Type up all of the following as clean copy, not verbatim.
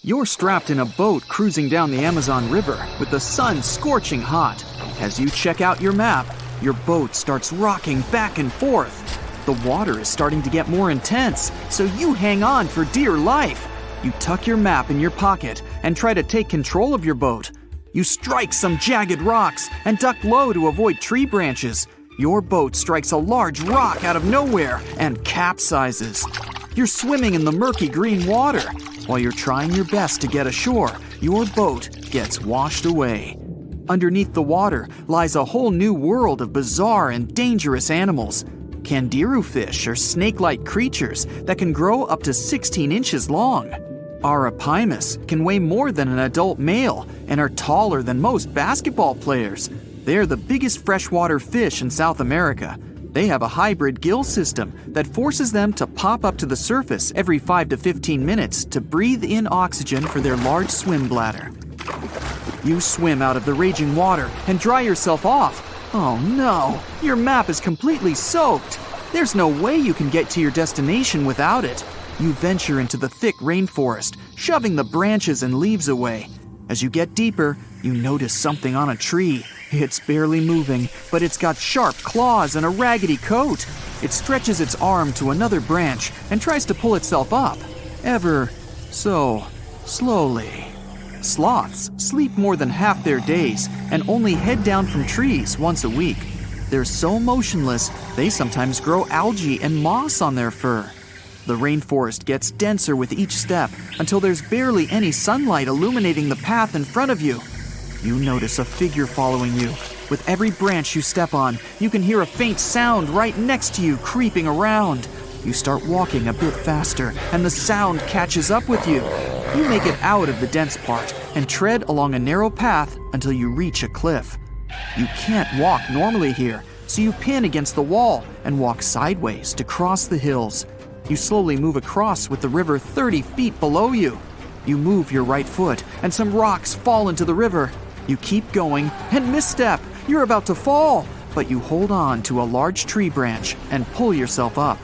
You're strapped in a boat cruising down the Amazon River with the sun scorching hot. As you check out your map, your boat starts rocking back and forth. The water is starting to get more intense, so you hang on for dear life. You tuck your map in your pocket and try to take control of your boat. You strike some jagged rocks and duck low to avoid tree branches. Your boat strikes a large rock out of nowhere and capsizes. You're swimming in the murky green water. While you're trying your best to get ashore, your boat gets washed away. Underneath the water lies a whole new world of bizarre and dangerous animals. Candiru fish are snake-like creatures that can grow up to 16 inches long. Arapimus can weigh more than an adult male and are taller than most basketball players. They're the biggest freshwater fish in South America. They have a hybrid gill system that forces them to pop up to the surface every 5 to 15 minutes to breathe in oxygen for their large swim bladder. You swim out of the raging water and dry yourself off. Oh no, your map is completely soaked. There's no way you can get to your destination without it. You venture into the thick rainforest, shoving the branches and leaves away. As you get deeper, you notice something on a tree. It's barely moving, but it's got sharp claws and a raggedy coat. It stretches its arm to another branch and tries to pull itself up, ever so slowly. Sloths sleep more than half their days and only head down from trees once a week. They're so motionless, they sometimes grow algae and moss on their fur. The rainforest gets denser with each step until there's barely any sunlight illuminating the path in front of you. You notice a figure following you. With every branch you step on, you can hear a faint sound right next to you creeping around. You start walking a bit faster, and the sound catches up with you. You make it out of the dense part and tread along a narrow path until you reach a cliff. You can't walk normally here, so you pin against the wall and walk sideways to cross the hills. You slowly move across with the river 30 feet below you. You move your right foot, and some rocks fall into the river. You keep going and misstep. You're about to fall, but you hold on to a large tree branch and pull yourself up.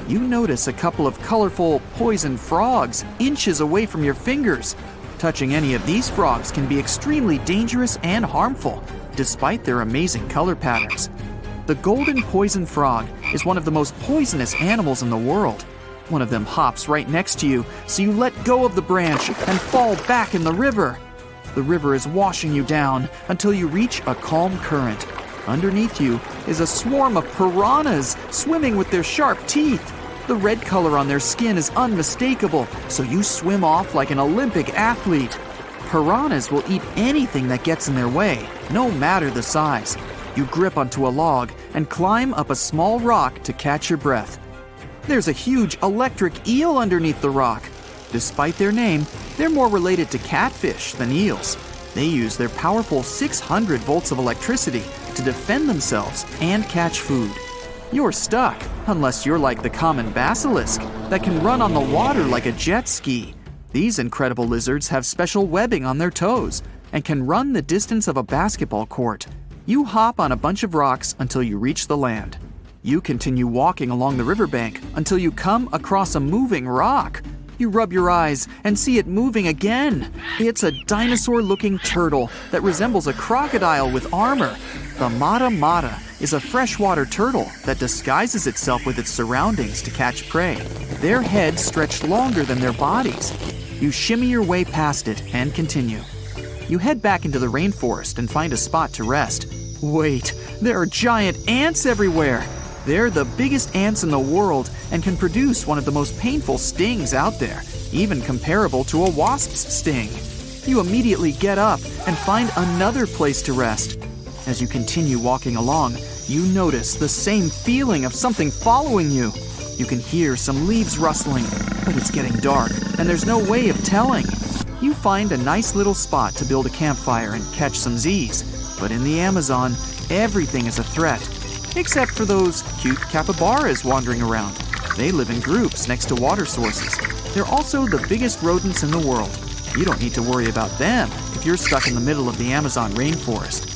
You notice a couple of colorful poison frogs inches away from your fingers. Touching any of these frogs can be extremely dangerous and harmful, despite their amazing color patterns. The golden poison frog is one of the most poisonous animals in the world. One of them hops right next to you, so you let go of the branch and fall back in the river. The river is washing you down until you reach a calm current. Underneath you is a swarm of piranhas swimming with their sharp teeth. The red color on their skin is unmistakable, so you swim off like an Olympic athlete. Piranhas will eat anything that gets in their way, no matter the size. You grip onto a log and climb up a small rock to catch your breath. There's a huge electric eel underneath the rock. Despite their name, they're more related to catfish than eels. They use their powerful 600 volts of electricity to defend themselves and catch food. You're stuck, unless you're like the common basilisk that can run on the water like a jet ski. These incredible lizards have special webbing on their toes and can run the distance of a basketball court. You hop on a bunch of rocks until you reach the land. You continue walking along the riverbank until you come across a moving rock. You rub your eyes and see it moving again. It's a dinosaur-looking turtle that resembles a crocodile with armor. The mata mata is a freshwater turtle that disguises itself with its surroundings to catch prey. Their heads stretch longer than their bodies. You shimmy your way past it and continue. You head back into the rainforest and find a spot to rest. Wait, there are giant ants everywhere. They're the biggest ants in the world and can produce one of the most painful stings out there, even comparable to a wasp's sting. You immediately get up and find another place to rest. As you continue walking along, you notice the same feeling of something following you. You can hear some leaves rustling, but it's getting dark and there's no way of telling. You find a nice little spot to build a campfire and catch some Z's. But in the Amazon, everything is a threat. Except for those cute capybaras wandering around. They live in groups next to water sources. They're also the biggest rodents in the world. You don't need to worry about them if you're stuck in the middle of the Amazon rainforest.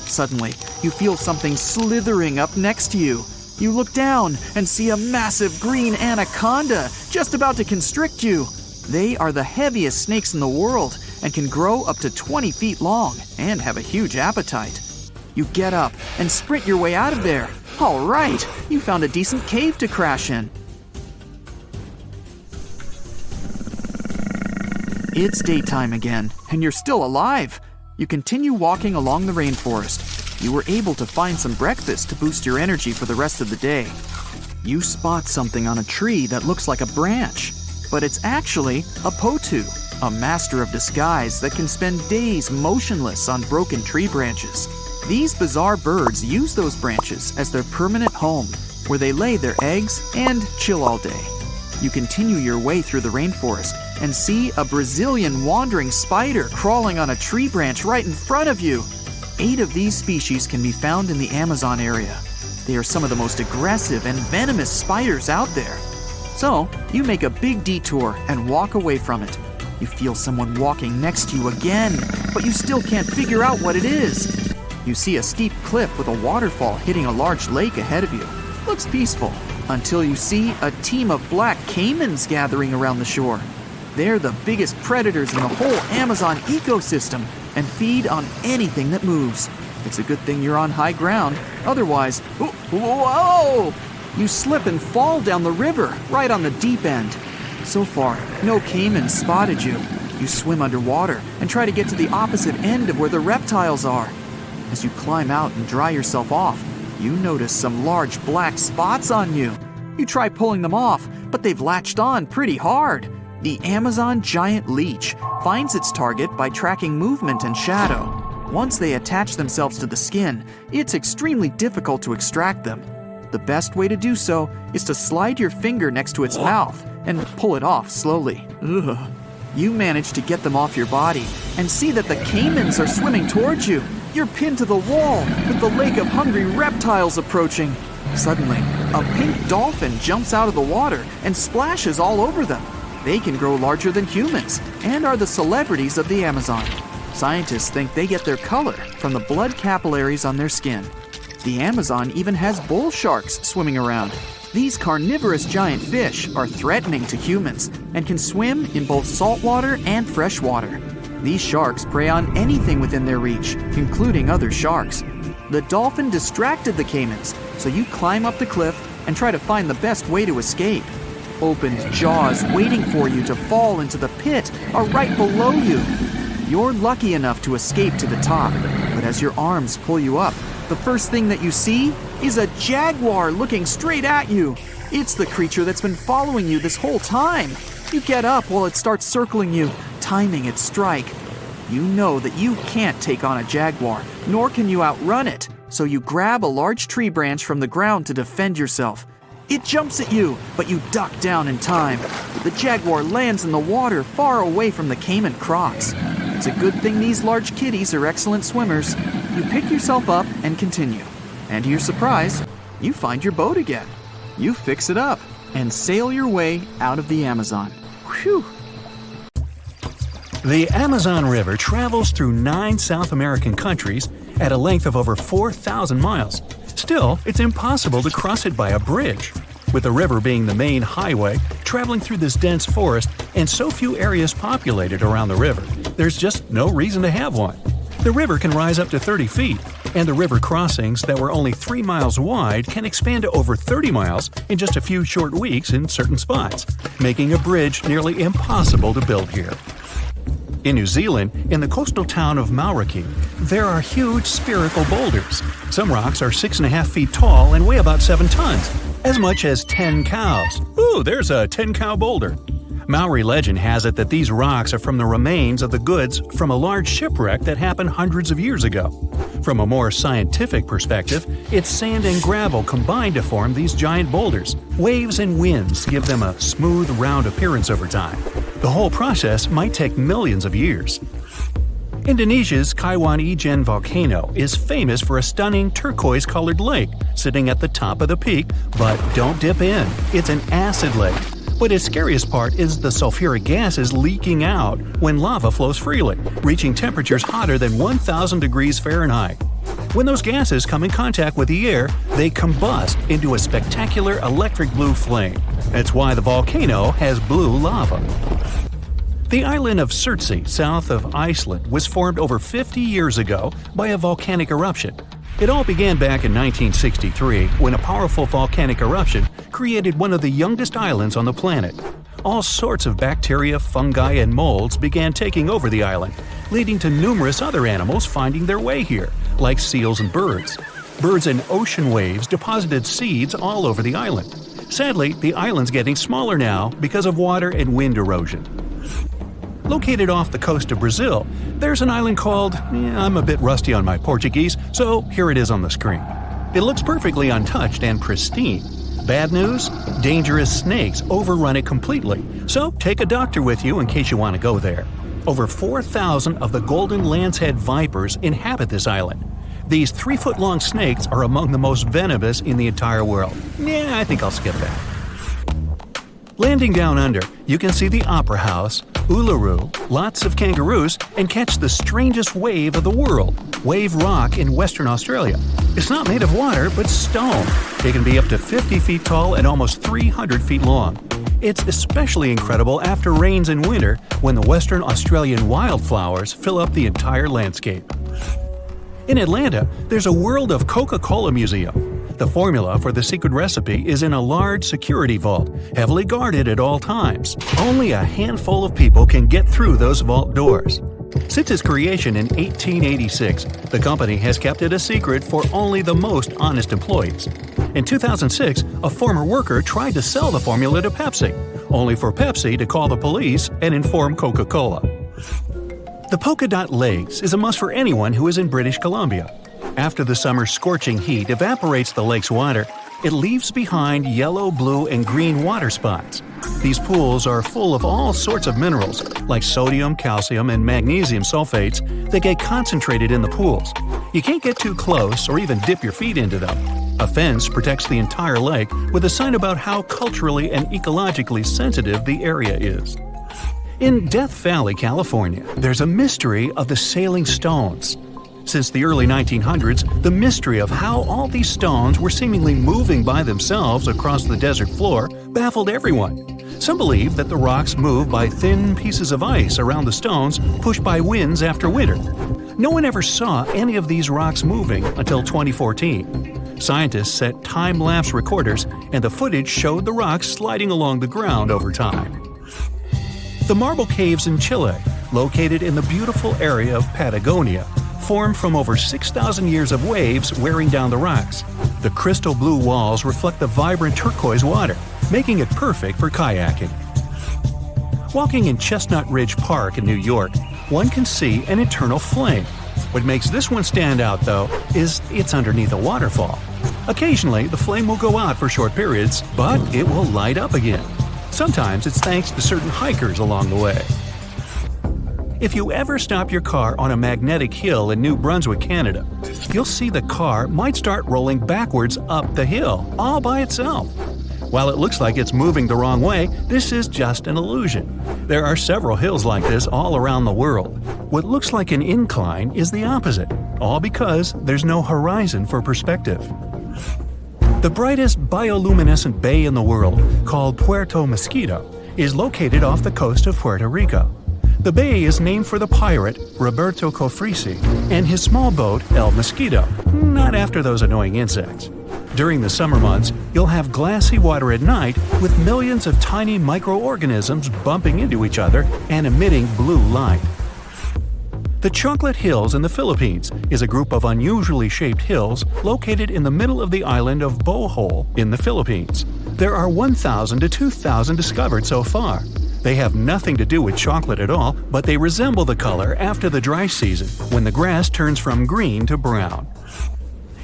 Suddenly, you feel something slithering up next to you. You look down and see a massive green anaconda just about to constrict you. They are the heaviest snakes in the world and can grow up to 20 feet long and have a huge appetite. You get up and sprint your way out of there. All right, you found a decent cave to crash in. It's daytime again, and you're still alive. You continue walking along the rainforest. You were able to find some breakfast to boost your energy for the rest of the day. You spot something on a tree that looks like a branch, but it's actually a potu, a master of disguise that can spend days motionless on broken tree branches. These bizarre birds use those branches as their permanent home, where they lay their eggs and chill all day. You continue your way through the rainforest and see a Brazilian wandering spider crawling on a tree branch right in front of you. 8 of these species can be found in the Amazon area. They are some of the most aggressive and venomous spiders out there. So, you make a big detour and walk away from it. You feel someone walking next to you again, but you still can't figure out what it is. You see a steep cliff with a waterfall hitting a large lake ahead of you. Looks peaceful, until you see a team of black caimans gathering around the shore. They're the biggest predators in the whole Amazon ecosystem and feed on anything that moves. It's a good thing you're on high ground, otherwise, whoa! You slip and fall down the river, right on the deep end. So far, no caimans spotted you. You swim underwater and try to get to the opposite end of where the reptiles are. As you climb out and dry yourself off, you notice some large black spots on you. You try pulling them off, but they've latched on pretty hard. The Amazon giant leech finds its target by tracking movement and shadow. Once they attach themselves to the skin, it's extremely difficult to extract them. The best way to do so is to slide your finger next to its mouth and pull it off slowly. Ugh. You manage to get them off your body and see that the caimans are swimming towards you. You're pinned to the wall with the lake of hungry reptiles approaching. Suddenly, a pink dolphin jumps out of the water and splashes all over them. They can grow larger than humans and are the celebrities of the Amazon. Scientists think they get their color from the blood capillaries on their skin. The Amazon even has bull sharks swimming around. These carnivorous giant fish are threatening to humans and can swim in both saltwater and freshwater. These sharks prey on anything within their reach, including other sharks. The dolphin distracted the caimans, so you climb up the cliff and try to find the best way to escape. Opened jaws waiting for you to fall into the pit are right below you. You're lucky enough to escape to the top, but as your arms pull you up, the first thing that you see is a jaguar looking straight at you. It's the creature that's been following you this whole time. You get up while it starts circling you, timing its strike. You know that you can't take on a jaguar, nor can you outrun it, so you grab a large tree branch from the ground to defend yourself. It jumps at you, but you duck down in time. The jaguar lands in the water far away from the caiman crocs. It's a good thing these large kitties are excellent swimmers. You pick yourself up and continue. And to your surprise, you find your boat again. You fix it up and sail your way out of the Amazon. Whew! The Amazon River travels through 9 South American countries at a length of over 4,000 miles. Still, it's impossible to cross it by a bridge. With the river being the main highway, traveling through this dense forest, and so few areas populated around the river, there's just no reason to have one. The river can rise up to 30 feet, and the river crossings that were only 3 miles wide can expand to over 30 miles in just a few short weeks in certain spots, making a bridge nearly impossible to build here. In New Zealand, in the coastal town of Mauriki, there are huge spherical boulders. Some rocks are 6.5 feet tall and weigh about 7 tons, as much as 10 cows. Ooh, there's a 10-cow boulder. Maori legend has it that these rocks are from the remains of the goods from a large shipwreck that happened hundreds of years ago. From a more scientific perspective, it's sand and gravel combined to form these giant boulders. Waves and winds give them a smooth, round appearance over time. The whole process might take millions of years. Indonesia's Kaiwan Ijen volcano is famous for a stunning turquoise-colored lake sitting at the top of the peak, but don't dip in. It's an acid lake. But its scariest part is the sulfuric gases leaking out when lava flows freely, reaching temperatures hotter than 1,000 degrees Fahrenheit. When those gases come in contact with the air, they combust into a spectacular electric blue flame. That's why the volcano has blue lava. The island of Surtsey, south of Iceland, was formed over 50 years ago by a volcanic eruption. It all began back in 1963 when a powerful volcanic eruption created one of the youngest islands on the planet. All sorts of bacteria, fungi, and molds began taking over the island, leading to numerous other animals finding their way here, like seals and birds. Birds and ocean waves deposited seeds all over the island. Sadly, the island's getting smaller now because of water and wind erosion. Located off the coast of Brazil, there's an island called… I'm a bit rusty on my Portuguese, so here it is on the screen. It looks perfectly untouched and pristine. Bad news? Dangerous snakes overrun it completely, so take a doctor with you in case you want to go there. Over 4,000 of the golden lancehead vipers inhabit this island. These 3-foot-long snakes are among the most venomous in the entire world. I think I'll skip that. Landing down under, you can see the Opera House, Uluru, lots of kangaroos, and catch the strangest wave of the world, Wave Rock in Western Australia. It's not made of water, but stone. It can be up to 50 feet tall and almost 300 feet long. It's especially incredible after rains in winter when the Western Australian wildflowers fill up the entire landscape. In Atlanta, there's a World of Coca-Cola museum. The formula for the secret recipe is in a large security vault, heavily guarded at all times. Only a handful of people can get through those vault doors. Since its creation in 1886, the company has kept it a secret for only the most honest employees. In 2006, a former worker tried to sell the formula to Pepsi, only for Pepsi to call the police and inform Coca-Cola. The polka dot lakes is a must for anyone who is in British Columbia. After the summer's scorching heat evaporates the lake's water, it leaves behind yellow, blue, and green water spots. These pools are full of all sorts of minerals, like sodium, calcium, and magnesium sulfates that get concentrated in the pools. You can't get too close or even dip your feet into them. A fence protects the entire lake with a sign about how culturally and ecologically sensitive the area is. In Death Valley, California, there's a mystery of the sailing stones. Since the early 1900s, the mystery of how all these stones were seemingly moving by themselves across the desert floor baffled everyone. Some believe that the rocks move by thin pieces of ice around the stones pushed by winds after winter. No one ever saw any of these rocks moving until 2014. Scientists set time-lapse recorders, and the footage showed the rocks sliding along the ground over time. The marble caves in Chile, located in the beautiful area of Patagonia, formed from over 6,000 years of waves wearing down the rocks. The crystal blue walls reflect the vibrant turquoise water, making it perfect for kayaking. Walking in Chestnut Ridge Park in New York, one can see an eternal flame. What makes this one stand out, though, is it's underneath a waterfall. Occasionally, the flame will go out for short periods, but it will light up again. Sometimes it's thanks to certain hikers along the way. If you ever stop your car on a magnetic hill in New Brunswick, Canada, you'll see the car might start rolling backwards up the hill, all by itself. While it looks like it's moving the wrong way, this is just an illusion. There are several hills like this all around the world. What looks like an incline is the opposite, all because there's no horizon for perspective. The brightest bioluminescent bay in the world, called Puerto Mosquito, is located off the coast of Puerto Rico. The bay is named for the pirate Roberto Cofresi and his small boat El Mosquito, not after those annoying insects. During the summer months, you'll have glassy water at night with millions of tiny microorganisms bumping into each other and emitting blue light. The Chocolate Hills in the Philippines is a group of unusually shaped hills located in the middle of the island of Bohol in the Philippines. There are 1,000 to 2,000 discovered so far. They have nothing to do with chocolate at all, but they resemble the color after the dry season, when the grass turns from green to brown.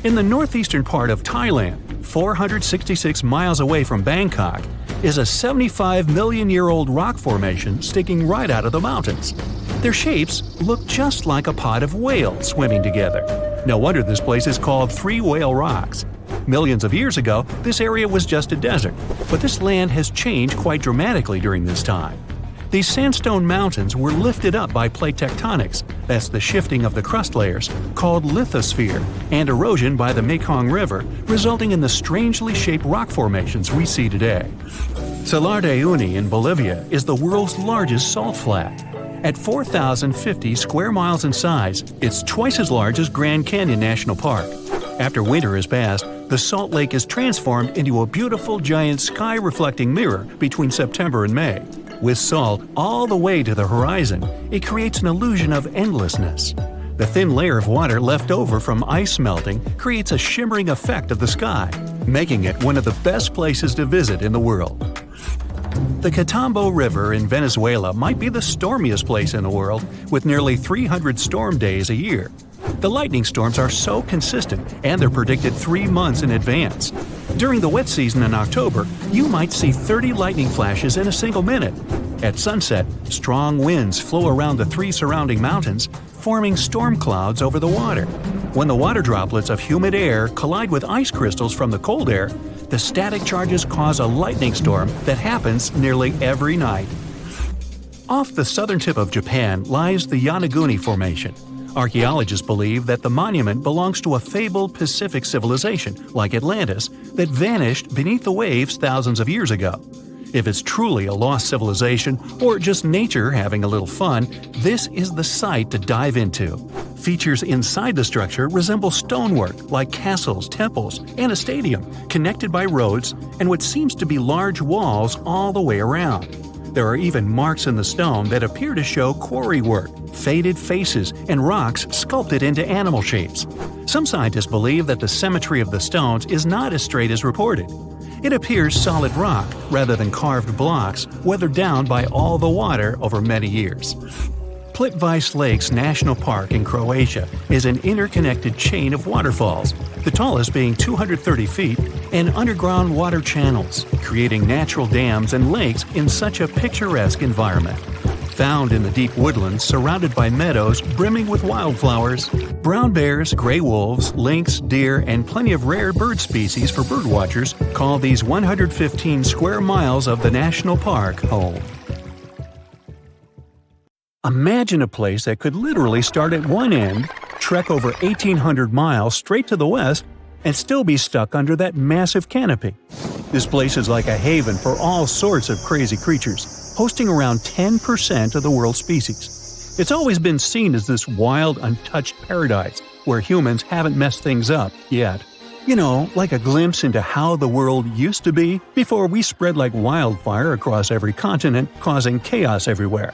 In the northeastern part of Thailand, 466 miles away from Bangkok, is a 75-million-year-old rock formation sticking right out of the mountains. Their shapes look just like a pod of whales swimming together. No wonder this place is called Three Whale Rocks. Millions of years ago, this area was just a desert, but this land has changed quite dramatically during this time. These sandstone mountains were lifted up by plate tectonics, that's the shifting of the crust layers, called lithosphere, and erosion by the Mekong River, resulting in the strangely shaped rock formations we see today. Salar de Uyuni in Bolivia is the world's largest salt flat. At 4,050 square miles in size, it's twice as large as Grand Canyon National Park. After winter has passed, the salt lake is transformed into a beautiful giant sky-reflecting mirror between September and May. With salt all the way to the horizon, it creates an illusion of endlessness. The thin layer of water left over from ice melting creates a shimmering effect of the sky, making it one of the best places to visit in the world. The Catatumbo River in Venezuela might be the stormiest place in the world, with nearly 300 storm days a year. The lightning storms are so consistent, and they're predicted 3 months in advance. During the wet season in October, you might see 30 lightning flashes in a single minute. At sunset, strong winds flow around the 3 surrounding mountains, forming storm clouds over the water. When the water droplets of humid air collide with ice crystals from the cold air, the static charges cause a lightning storm that happens nearly every night. Off the southern tip of Japan lies the Yonaguni Formation. Archaeologists believe that the monument belongs to a fabled Pacific civilization, like Atlantis, that vanished beneath the waves thousands of years ago. If it's truly a lost civilization, or just nature having a little fun, this is the site to dive into. Features inside the structure resemble stonework like castles, temples, and a stadium, connected by roads and what seems to be large walls all the way around. There are even marks in the stone that appear to show quarry work, faded faces, and rocks sculpted into animal shapes. Some scientists believe that the symmetry of the stones is not as straight as reported. It appears solid rock rather than carved blocks weathered down by all the water over many years. Plitvice Lakes National Park in Croatia is an interconnected chain of waterfalls, the tallest being 230 feet, and underground water channels, creating natural dams and lakes in such a picturesque environment. Found in the deep woodlands surrounded by meadows brimming with wildflowers, brown bears, gray wolves, lynx, deer, and plenty of rare bird species for birdwatchers call these 115 square miles of the national park home. Imagine a place that could literally start at one end, trek over 1,800 miles straight to the west, and still be stuck under that massive canopy. This place is like a haven for all sorts of crazy creatures, hosting around 10% of the world's species. It's always been seen as this wild, untouched paradise where humans haven't messed things up yet. You know, like a glimpse into how the world used to be before we spread like wildfire across every continent, causing chaos everywhere.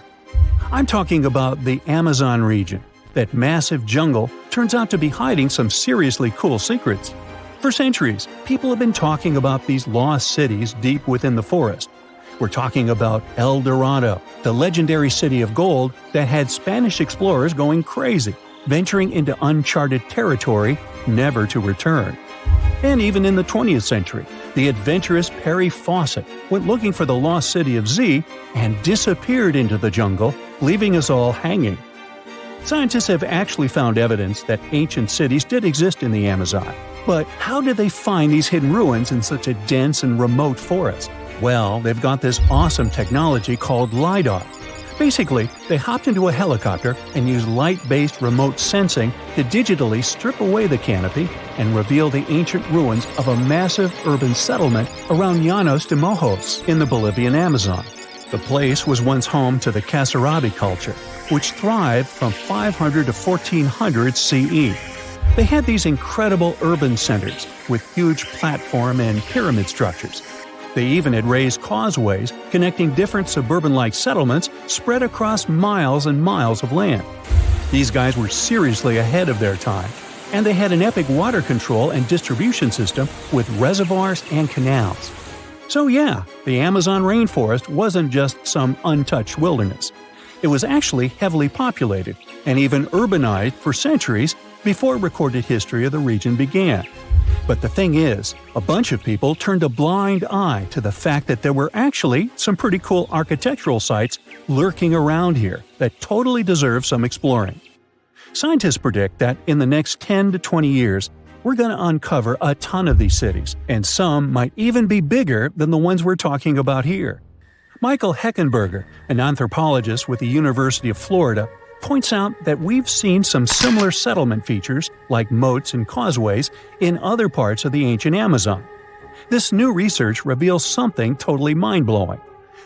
I'm talking about the Amazon region. That massive jungle turns out to be hiding some seriously cool secrets. For centuries, people have been talking about these lost cities deep within the forest. We're talking about El Dorado, the legendary city of gold that had Spanish explorers going crazy, venturing into uncharted territory, never to return. And even in the 20th century, the adventurous Perry Fawcett went looking for the lost city of Z and disappeared into the jungle, leaving us all hanging. Scientists have actually found evidence that ancient cities did exist in the Amazon. But how did they find these hidden ruins in such a dense and remote forest? Well, they've got this awesome technology called LiDAR. Basically, they hopped into a helicopter and used light-based remote sensing to digitally strip away the canopy and reveal the ancient ruins of a massive urban settlement around Llanos de Mojos in the Bolivian Amazon. The place was once home to the Casarabi culture, which thrived from 500 to 1400 CE. They had these incredible urban centers with huge platform and pyramid structures. They even had raised causeways connecting different suburban-like settlements spread across miles and miles of land. These guys were seriously ahead of their time, and they had an epic water control and distribution system with reservoirs and canals. So yeah, the Amazon rainforest wasn't just some untouched wilderness. It was actually heavily populated and even urbanized for centuries before recorded history of the region began. But the thing is, a bunch of people turned a blind eye to the fact that there were actually some pretty cool architectural sites lurking around here that totally deserve some exploring. Scientists predict that in the next 10 to 20 years, we're going to uncover a ton of these cities, and some might even be bigger than the ones we're talking about here. Michael Heckenberger, an anthropologist with the University of Florida, points out that we've seen some similar settlement features, like moats and causeways, in other parts of the ancient Amazon. This new research reveals something totally mind-blowing.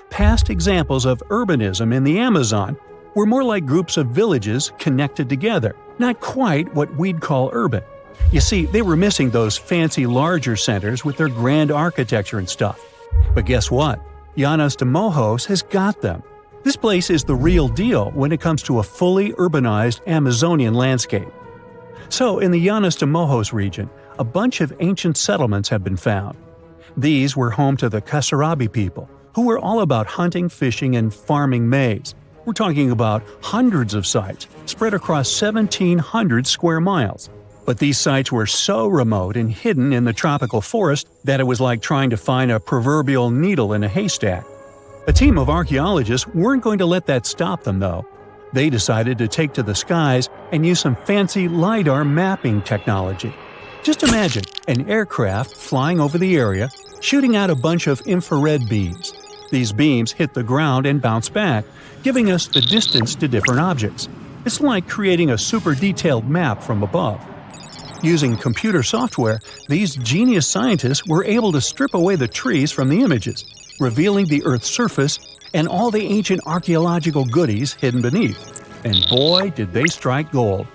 Past examples of urbanism in the Amazon were more like groups of villages connected together, not quite what we'd call urban. You see, they were missing those fancy larger centers with their grand architecture and stuff. But guess what? Llanos de Mojos has got them. This place is the real deal when it comes to a fully urbanized Amazonian landscape. So, in the Llanos de Mojos region, a bunch of ancient settlements have been found. These were home to the Kasarabi people, who were all about hunting, fishing, and farming maize. We're talking about hundreds of sites spread across 1,700 square miles. But these sites were so remote and hidden in the tropical forest that it was like trying to find a proverbial needle in a haystack. A team of archaeologists weren't going to let that stop them, though. They decided to take to the skies and use some fancy LiDAR mapping technology. Just imagine an aircraft flying over the area, shooting out a bunch of infrared beams. These beams hit the ground and bounce back, giving us the distance to different objects. It's like creating a super detailed map from above. Using computer software, these genius scientists were able to strip away the trees from the images, revealing the Earth's surface and all the ancient archaeological goodies hidden beneath. And boy, did they strike gold.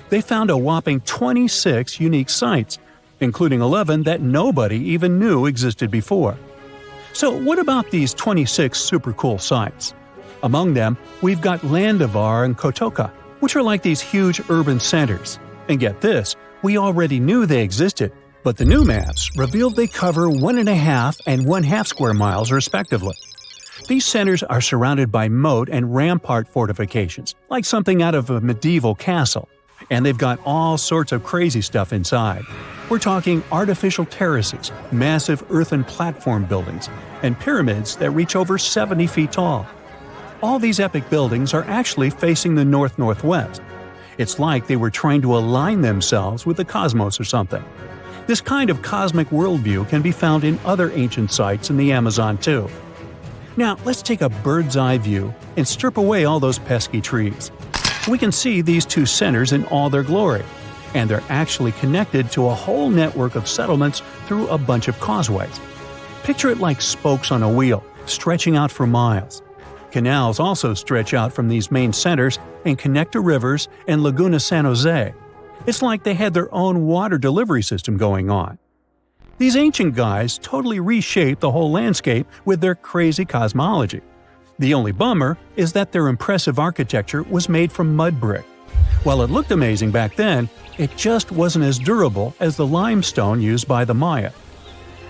They found a whopping 26 unique sites, including 11 that nobody even knew existed before. So what about these 26 super cool sites? Among them, we've got Landavar and Kotoka, which are like these huge urban centers. And get this, we already knew they existed, but the new maps revealed they cover 1.5 and 1/2 square miles respectively. These centers are surrounded by moat and rampart fortifications, like something out of a medieval castle. And they've got all sorts of crazy stuff inside. We're talking artificial terraces, massive earthen platform buildings, and pyramids that reach over 70 feet tall. All these epic buildings are actually facing the north-northwest. It's like they were trying to align themselves with the cosmos or something. This kind of cosmic worldview can be found in other ancient sites in the Amazon too. Now, let's take a bird's eye view and strip away all those pesky trees. We can see these two centers in all their glory, and they're actually connected to a whole network of settlements through a bunch of causeways. Picture it like spokes on a wheel, stretching out for miles. Canals also stretch out from these main centers and connect to rivers and Laguna San Jose. It's like they had their own water delivery system going on. These ancient guys totally reshaped the whole landscape with their crazy cosmology. The only bummer is that their impressive architecture was made from mud brick. While it looked amazing back then, it just wasn't as durable as the limestone used by the Maya.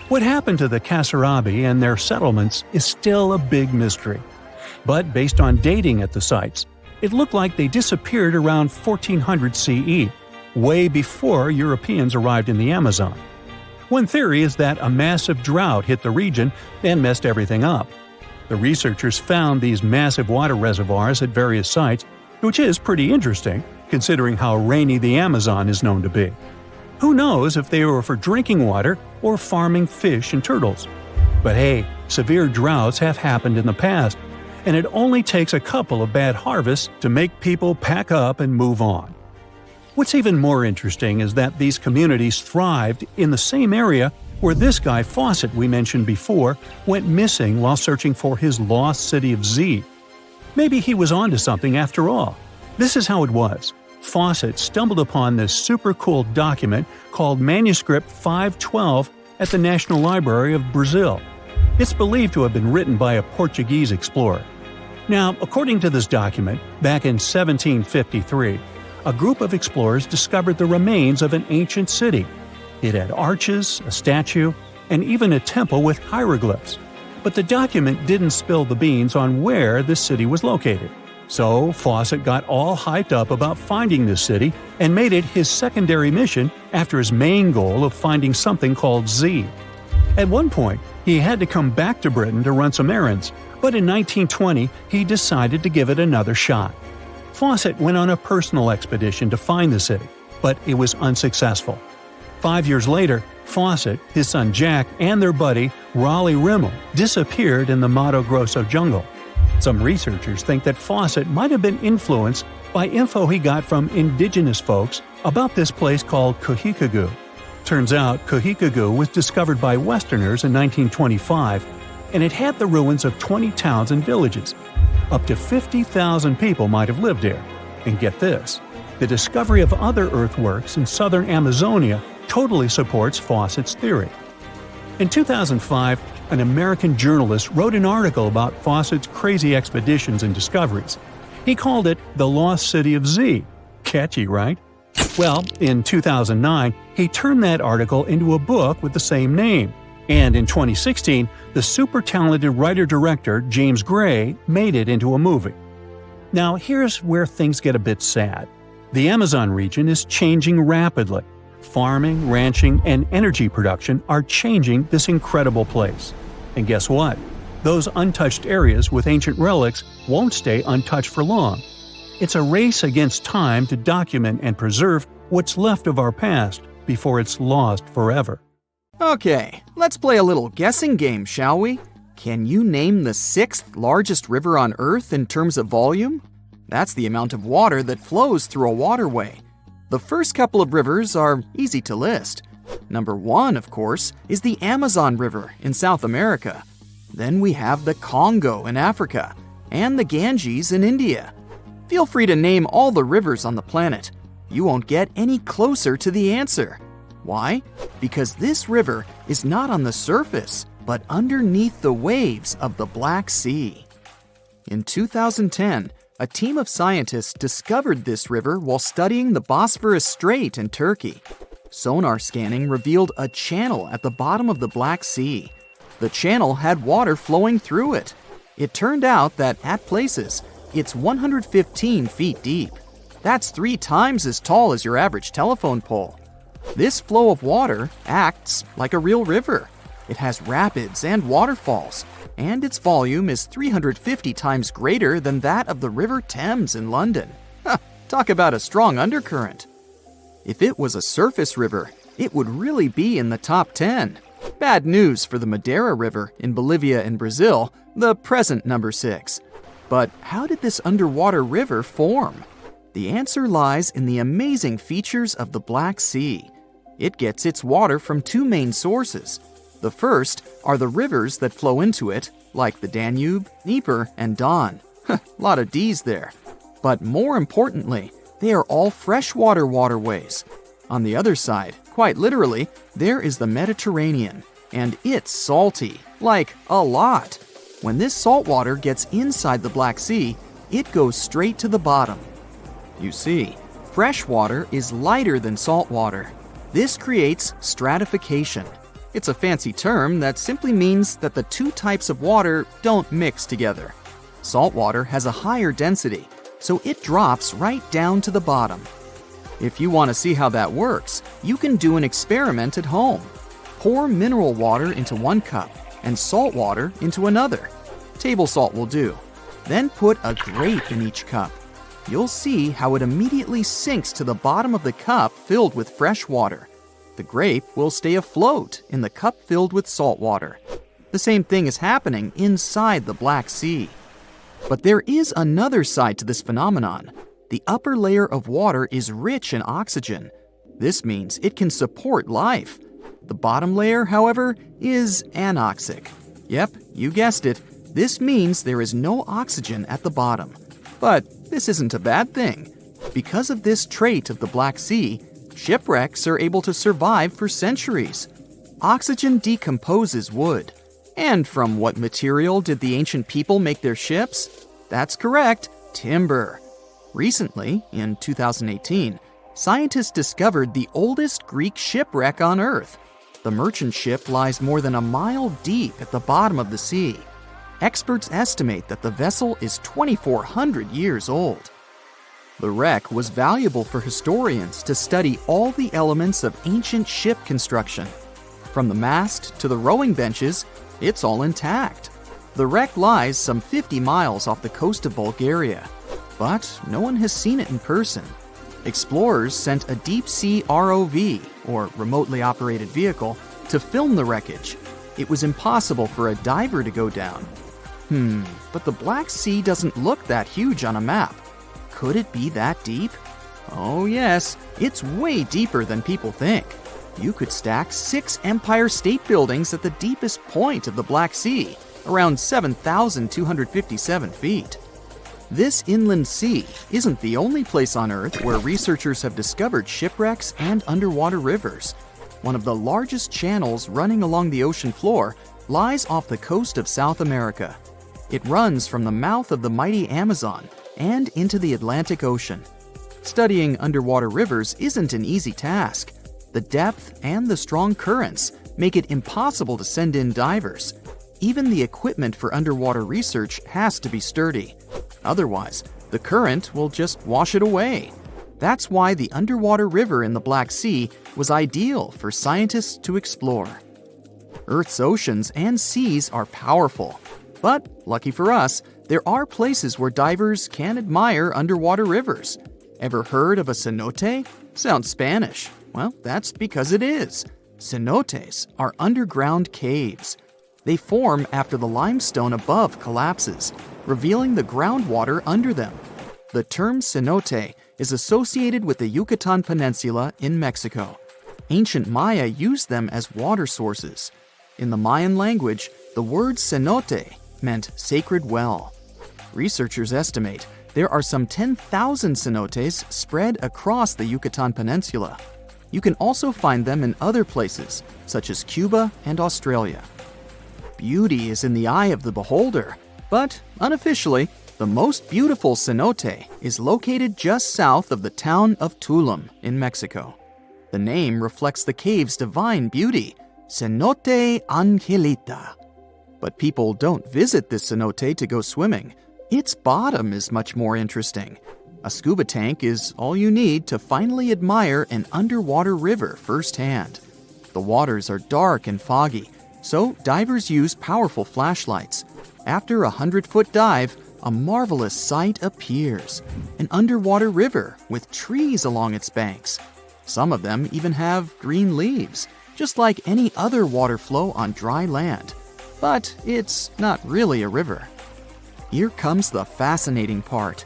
What happened to the Kasarabi and their settlements is still a big mystery. But based on dating at the sites, it looked like they disappeared around 1400 CE, way before Europeans arrived in the Amazon. One theory is that a massive drought hit the region and messed everything up. The researchers found these massive water reservoirs at various sites, which is pretty interesting, considering how rainy the Amazon is known to be. Who knows if they were for drinking water or farming fish and turtles? But hey, severe droughts have happened in the past, and it only takes a couple of bad harvests to make people pack up and move on. What's even more interesting is that these communities thrived in the same area where this guy Fawcett we mentioned before went missing while searching for his lost city of Z. Maybe he was onto something after all. This is how it was. Fawcett stumbled upon this super cool document called Manuscript 512 at the National Library of Brazil. It's believed to have been written by a Portuguese explorer. Now, according to this document, back in 1753, a group of explorers discovered the remains of an ancient city. It had arches, a statue, and even a temple with hieroglyphs. But the document didn't spill the beans on where this city was located. So Fawcett got all hyped up about finding this city and made it his secondary mission after his main goal of finding something called Z. At one point, he had to come back to Britain to run some errands, but in 1920 he decided to give it another shot. Fawcett went on a personal expedition to find the city, but it was unsuccessful. 5 years later, Fawcett, his son Jack, and their buddy Raleigh Rimmel disappeared in the Mato Grosso jungle. Some researchers think that Fawcett might have been influenced by info he got from indigenous folks about this place called Kuhikagu. Turns out Kohikagu was discovered by Westerners in 1925, and it had the ruins of 20 towns and villages. Up to 50,000 people might have lived there. And get this, the discovery of other earthworks in southern Amazonia totally supports Fawcett's theory. In 2005, an American journalist wrote an article about Fawcett's crazy expeditions and discoveries. He called it The Lost City of Z. Catchy, right? Well, in 2009, he turned that article into a book with the same name. And in 2016, the super talented writer-director James Gray made it into a movie. Now, here's where things get a bit sad. The Amazon region is changing rapidly. Farming, ranching, and energy production are changing this incredible place. And guess what? Those untouched areas with ancient relics won't stay untouched for long. It's a race against time to document and preserve what's left of our past before it's lost forever. Okay, let's play a little guessing game, shall we? Can you name the 6th largest river on Earth in terms of volume? That's the amount of water that flows through a waterway. The first couple of rivers are easy to list. Number 1, of course, is the Amazon River in South America. Then we have the Congo in Africa, and the Ganges in India. Feel free to name all the rivers on the planet. You won't get any closer to the answer. Why? Because this river is not on the surface, but underneath the waves of the Black Sea. In 2010, a team of scientists discovered this river while studying the Bosphorus Strait in Turkey. Sonar scanning revealed a channel at the bottom of the Black Sea. The channel had water flowing through it. It turned out that at places, it's 115 feet deep. That's 3 times as tall as your average telephone pole. This flow of water acts like a real river. It has rapids and waterfalls, and its volume is 350 times greater than that of the River Thames in London. Talk about a strong undercurrent. If it was a surface river, it would really be in the top 10. Bad news for the Madeira River in Bolivia and Brazil, the present number 6. But how did this underwater river form? The answer lies in the amazing features of the Black Sea. It gets its water from 2 main sources. The first are the rivers that flow into it, like the Danube, Dnieper, and Don. Lot of D's there. But more importantly, they are all freshwater waterways. On the other side, quite literally, there is the Mediterranean, and it's salty, like a lot. When this salt water gets inside the Black Sea, it goes straight to the bottom. You see, fresh water is lighter than salt water. This creates stratification. It's a fancy term that simply means that the 2 types of water don't mix together. Salt water has a higher density, so it drops right down to the bottom. If you want to see how that works, you can do an experiment at home. Pour mineral water into 1 cup and salt water into another. Table salt will do. Then put a grape in each cup. You'll see how it immediately sinks to the bottom of the cup filled with fresh water. The grape will stay afloat in the cup filled with salt water. The same thing is happening inside the Black Sea. But there is another side to this phenomenon. The upper layer of water is rich in oxygen. This means it can support life. The bottom layer, however, is anoxic. Yep, you guessed it. This means there is no oxygen at the bottom. But this isn't a bad thing. Because of this trait of the Black Sea, shipwrecks are able to survive for centuries. Oxygen decomposes wood. And from what material did the ancient people make their ships? That's correct, timber. Recently, in 2018, scientists discovered the oldest Greek shipwreck on Earth. The merchant ship lies more than a mile deep at the bottom of the sea. Experts estimate that the vessel is 2,400 years old. The wreck was valuable for historians to study all the elements of ancient ship construction. From the mast to the rowing benches, it's all intact. The wreck lies some 50 miles off the coast of Bulgaria, but no one has seen it in person. Explorers sent a deep-sea ROV, or remotely operated vehicle, to film the wreckage. It was impossible for a diver to go down. But the Black Sea doesn't look that huge on a map. Could it be that deep? Oh yes, it's way deeper than people think. You could stack 6 Empire State Buildings at the deepest point of the Black Sea, around 7,257 feet. This inland sea isn't the only place on Earth where researchers have discovered shipwrecks and underwater rivers. One of the largest channels running along the ocean floor lies off the coast of South America. It runs from the mouth of the mighty Amazon and into the Atlantic Ocean. Studying underwater rivers isn't an easy task. The depth and the strong currents make it impossible to send in divers. Even the equipment for underwater research has to be sturdy. Otherwise, the current will just wash it away. That's why the underwater river in the Black Sea was ideal for scientists to explore. Earth's oceans and seas are powerful. But, lucky for us, there are places where divers can admire underwater rivers. Ever heard of a cenote? Sounds Spanish. Well, that's because it is. Cenotes are underground caves. They form after the limestone above collapses, revealing the groundwater under them. The term cenote is associated with the Yucatan Peninsula in Mexico. Ancient Maya used them as water sources. In the Mayan language, the word cenote meant sacred well. Researchers estimate there are some 10,000 cenotes spread across the Yucatan Peninsula. You can also find them in other places, such as Cuba and Australia. Beauty is in the eye of the beholder, but unofficially, the most beautiful cenote is located just south of the town of Tulum in Mexico. The name reflects the cave's divine beauty, Cenote Angelita. But people don't visit this cenote to go swimming. Its bottom is much more interesting. A scuba tank is all you need to finally admire an underwater river firsthand. The waters are dark and foggy, so divers use powerful flashlights. After a 100-foot dive, a marvelous sight appears. An underwater river with trees along its banks. Some of them even have green leaves, just like any other water flow on dry land. But it's not really a river. Here comes the fascinating part.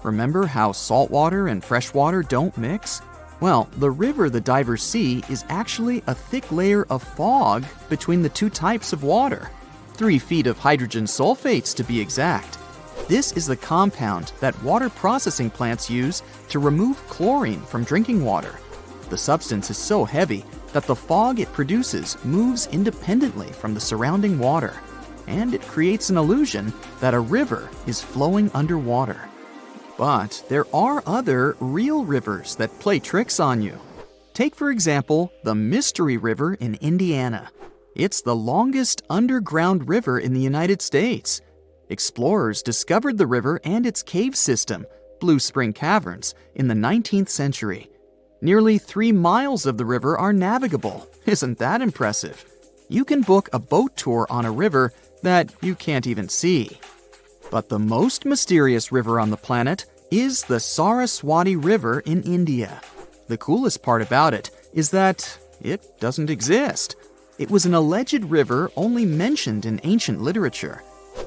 Remember how saltwater and freshwater don't mix? Well, the river the divers see is actually a thick layer of fog between the two types of water. 3 feet of hydrogen sulfates to be exact. This is the compound that water processing plants use to remove chlorine from drinking water. The substance is so heavy that the fog it produces moves independently from the surrounding water, and it creates an illusion that a river is flowing underwater. But there are other real rivers that play tricks on you. Take, for example, the Mystery River in Indiana. It's the longest underground river in the United States. Explorers discovered the river and its cave system, Blue Spring Caverns, in the 19th century. Nearly 3 miles of the river are navigable. Isn't that impressive? You can book a boat tour on a river that you can't even see. But the most mysterious river on the planet is the Saraswati River in India. The coolest part about it is that it doesn't exist. It was an alleged river only mentioned in ancient literature.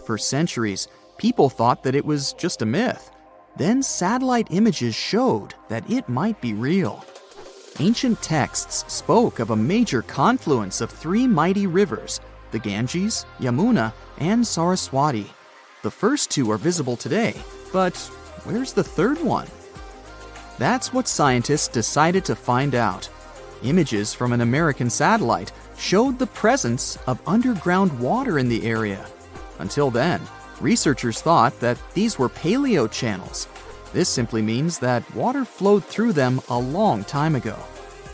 For centuries, people thought that it was just a myth. Then satellite images showed that it might be real. Ancient texts spoke of a major confluence of 3 mighty rivers, the Ganges, Yamuna, and Saraswati. The first 2 are visible today, but where's the third one? That's what scientists decided to find out. Images from an American satellite showed the presence of underground water in the area. Until then, researchers thought that these were paleo channels. This simply means that water flowed through them a long time ago.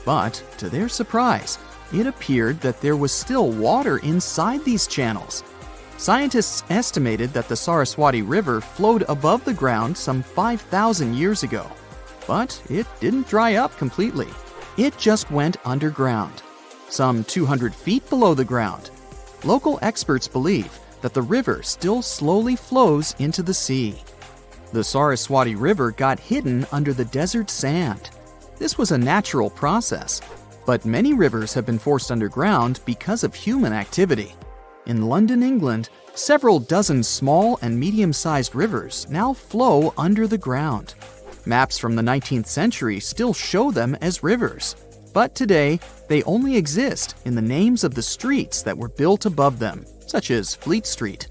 But, to their surprise, it appeared that there was still water inside these channels. Scientists estimated that the Saraswati River flowed above the ground some 5,000 years ago. But it didn't dry up completely. It just went underground, some 200 feet below the ground. Local experts believe that the river still slowly flows into the sea. The Saraswati River got hidden under the desert sand. This was a natural process, but many rivers have been forced underground because of human activity. In London, England, several dozen small and medium-sized rivers now flow under the ground. Maps from the 19th century still show them as rivers. But today, they only exist in the names of the streets that were built above them, such as Fleet Street.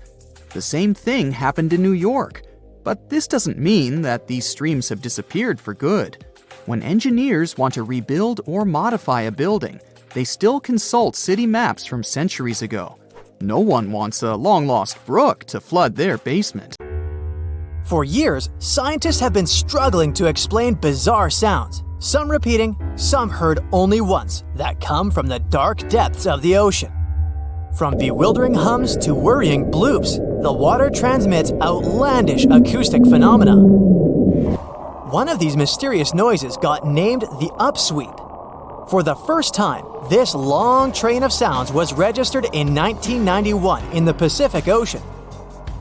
The same thing happened in New York, but this doesn't mean that these streams have disappeared for good. When engineers want to rebuild or modify a building, they still consult city maps from centuries ago. No one wants a long-lost brook to flood their basement. For years, scientists have been struggling to explain bizarre sounds, some repeating, some heard only once, that come from the dark depths of the ocean. From bewildering hums to worrying bloops, the water transmits outlandish acoustic phenomena. One of these mysterious noises got named the upsweep. For the first time, this long train of sounds was registered in 1991 in the Pacific Ocean.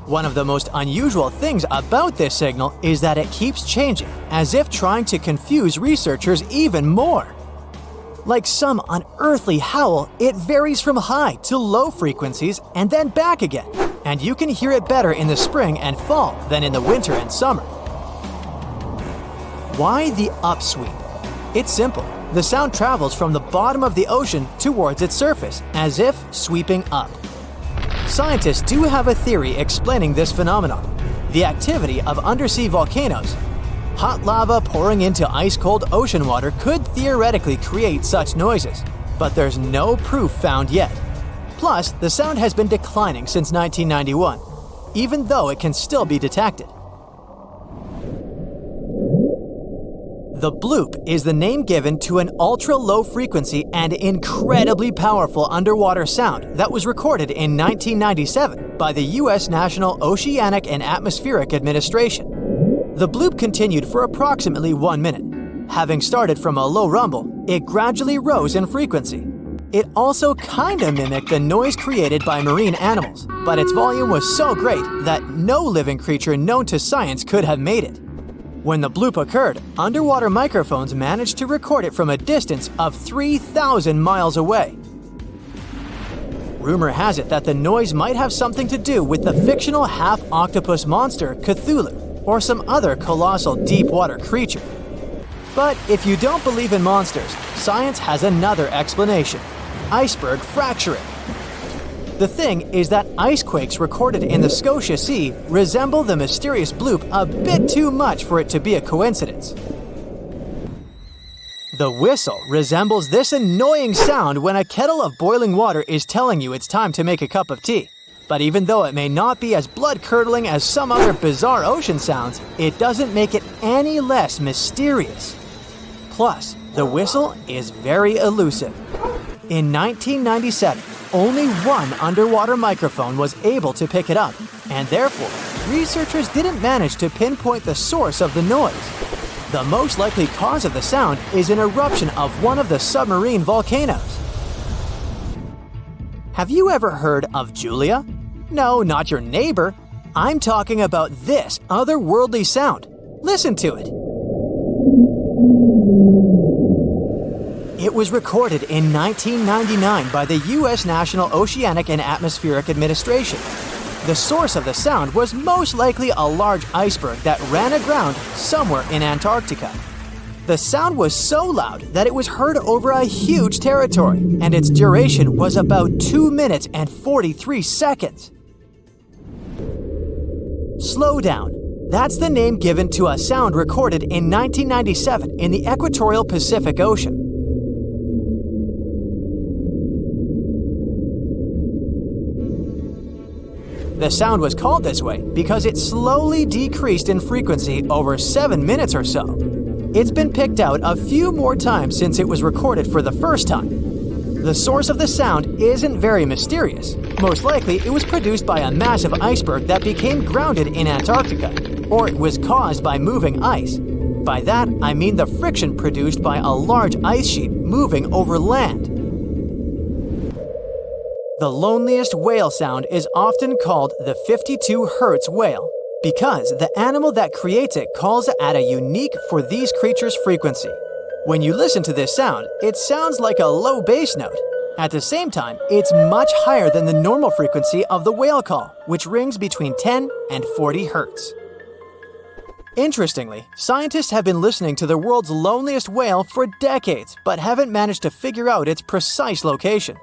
One of the most unusual things about this signal is that it keeps changing, as if trying to confuse researchers even more. Like some unearthly howl, it varies from high to low frequencies and then back again, and you can hear it better in the spring and fall than in the winter and summer. Why the upsweep? It's simple. The sound travels from the bottom of the ocean towards its surface, as if sweeping up. Scientists do have a theory explaining this phenomenon: the activity of undersea volcanoes. Hot lava pouring into ice-cold ocean water could theoretically create such noises, but there's no proof found yet. Plus, the sound has been declining since 1991, even though it can still be detected. The bloop is the name given to an ultra-low frequency and incredibly powerful underwater sound that was recorded in 1997 by the U.S. National Oceanic and Atmospheric Administration. The bloop continued for approximately 1 minute. Having started from a low rumble, it gradually rose in frequency. It also kinda mimicked the noise created by marine animals, but its volume was so great that no living creature known to science could have made it. When the bloop occurred, underwater microphones managed to record it from a distance of 3,000 miles away. Rumor has it that the noise might have something to do with the fictional half-octopus monster Cthulhu, or some other colossal deep-water creature. But if you don't believe in monsters, science has another explanation: iceberg fracturing. The thing is that ice quakes recorded in the Scotia Sea resemble the mysterious bloop a bit too much for it to be a coincidence. The whistle resembles this annoying sound when a kettle of boiling water is telling you it's time to make a cup of tea. But even though it may not be as blood-curdling as some other bizarre ocean sounds, it doesn't make it any less mysterious. Plus, the whistle is very elusive. In 1997, only one underwater microphone was able to pick it up, and therefore, researchers didn't manage to pinpoint the source of the noise. The most likely cause of the sound is an eruption of one of the submarine volcanoes. Have you ever heard of Julia? No, not your neighbor. I'm talking about this otherworldly sound. Listen to it. It was recorded in 1999 by the U.S. National Oceanic and Atmospheric Administration. The source of the sound was most likely a large iceberg that ran aground somewhere in Antarctica. The sound was so loud that it was heard over a huge territory, and its duration was about 2 minutes and 43 seconds. Slowdown. That's the name given to a sound recorded in 1997 in the equatorial Pacific Ocean. The sound was called this way because it slowly decreased in frequency over 7 minutes or so. It's been picked out a few more times since it was recorded for the first time. The source of the sound isn't very mysterious. Most likely, it was produced by a massive iceberg that became grounded in Antarctica, or it was caused by moving ice. By that, I mean the friction produced by a large ice sheet moving over land. The loneliest whale sound is often called the 52 Hz whale because the animal that creates it calls at a unique for these creatures' frequency. When you listen to this sound, it sounds like a low bass note. At the same time, it's much higher than the normal frequency of the whale call, which rings between 10 and 40 Hz. Interestingly, scientists have been listening to the world's loneliest whale for decades, but haven't managed to figure out its precise location.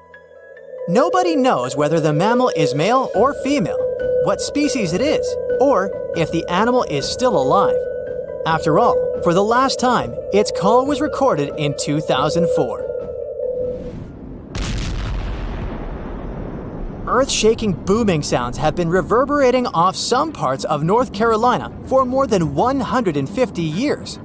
Nobody knows whether the mammal is male or female, what species it is, or if the animal is still alive. After all, for the last time, its call was recorded in 2004. Earth-shaking booming sounds have been reverberating off some parts of North Carolina for more than 150 years.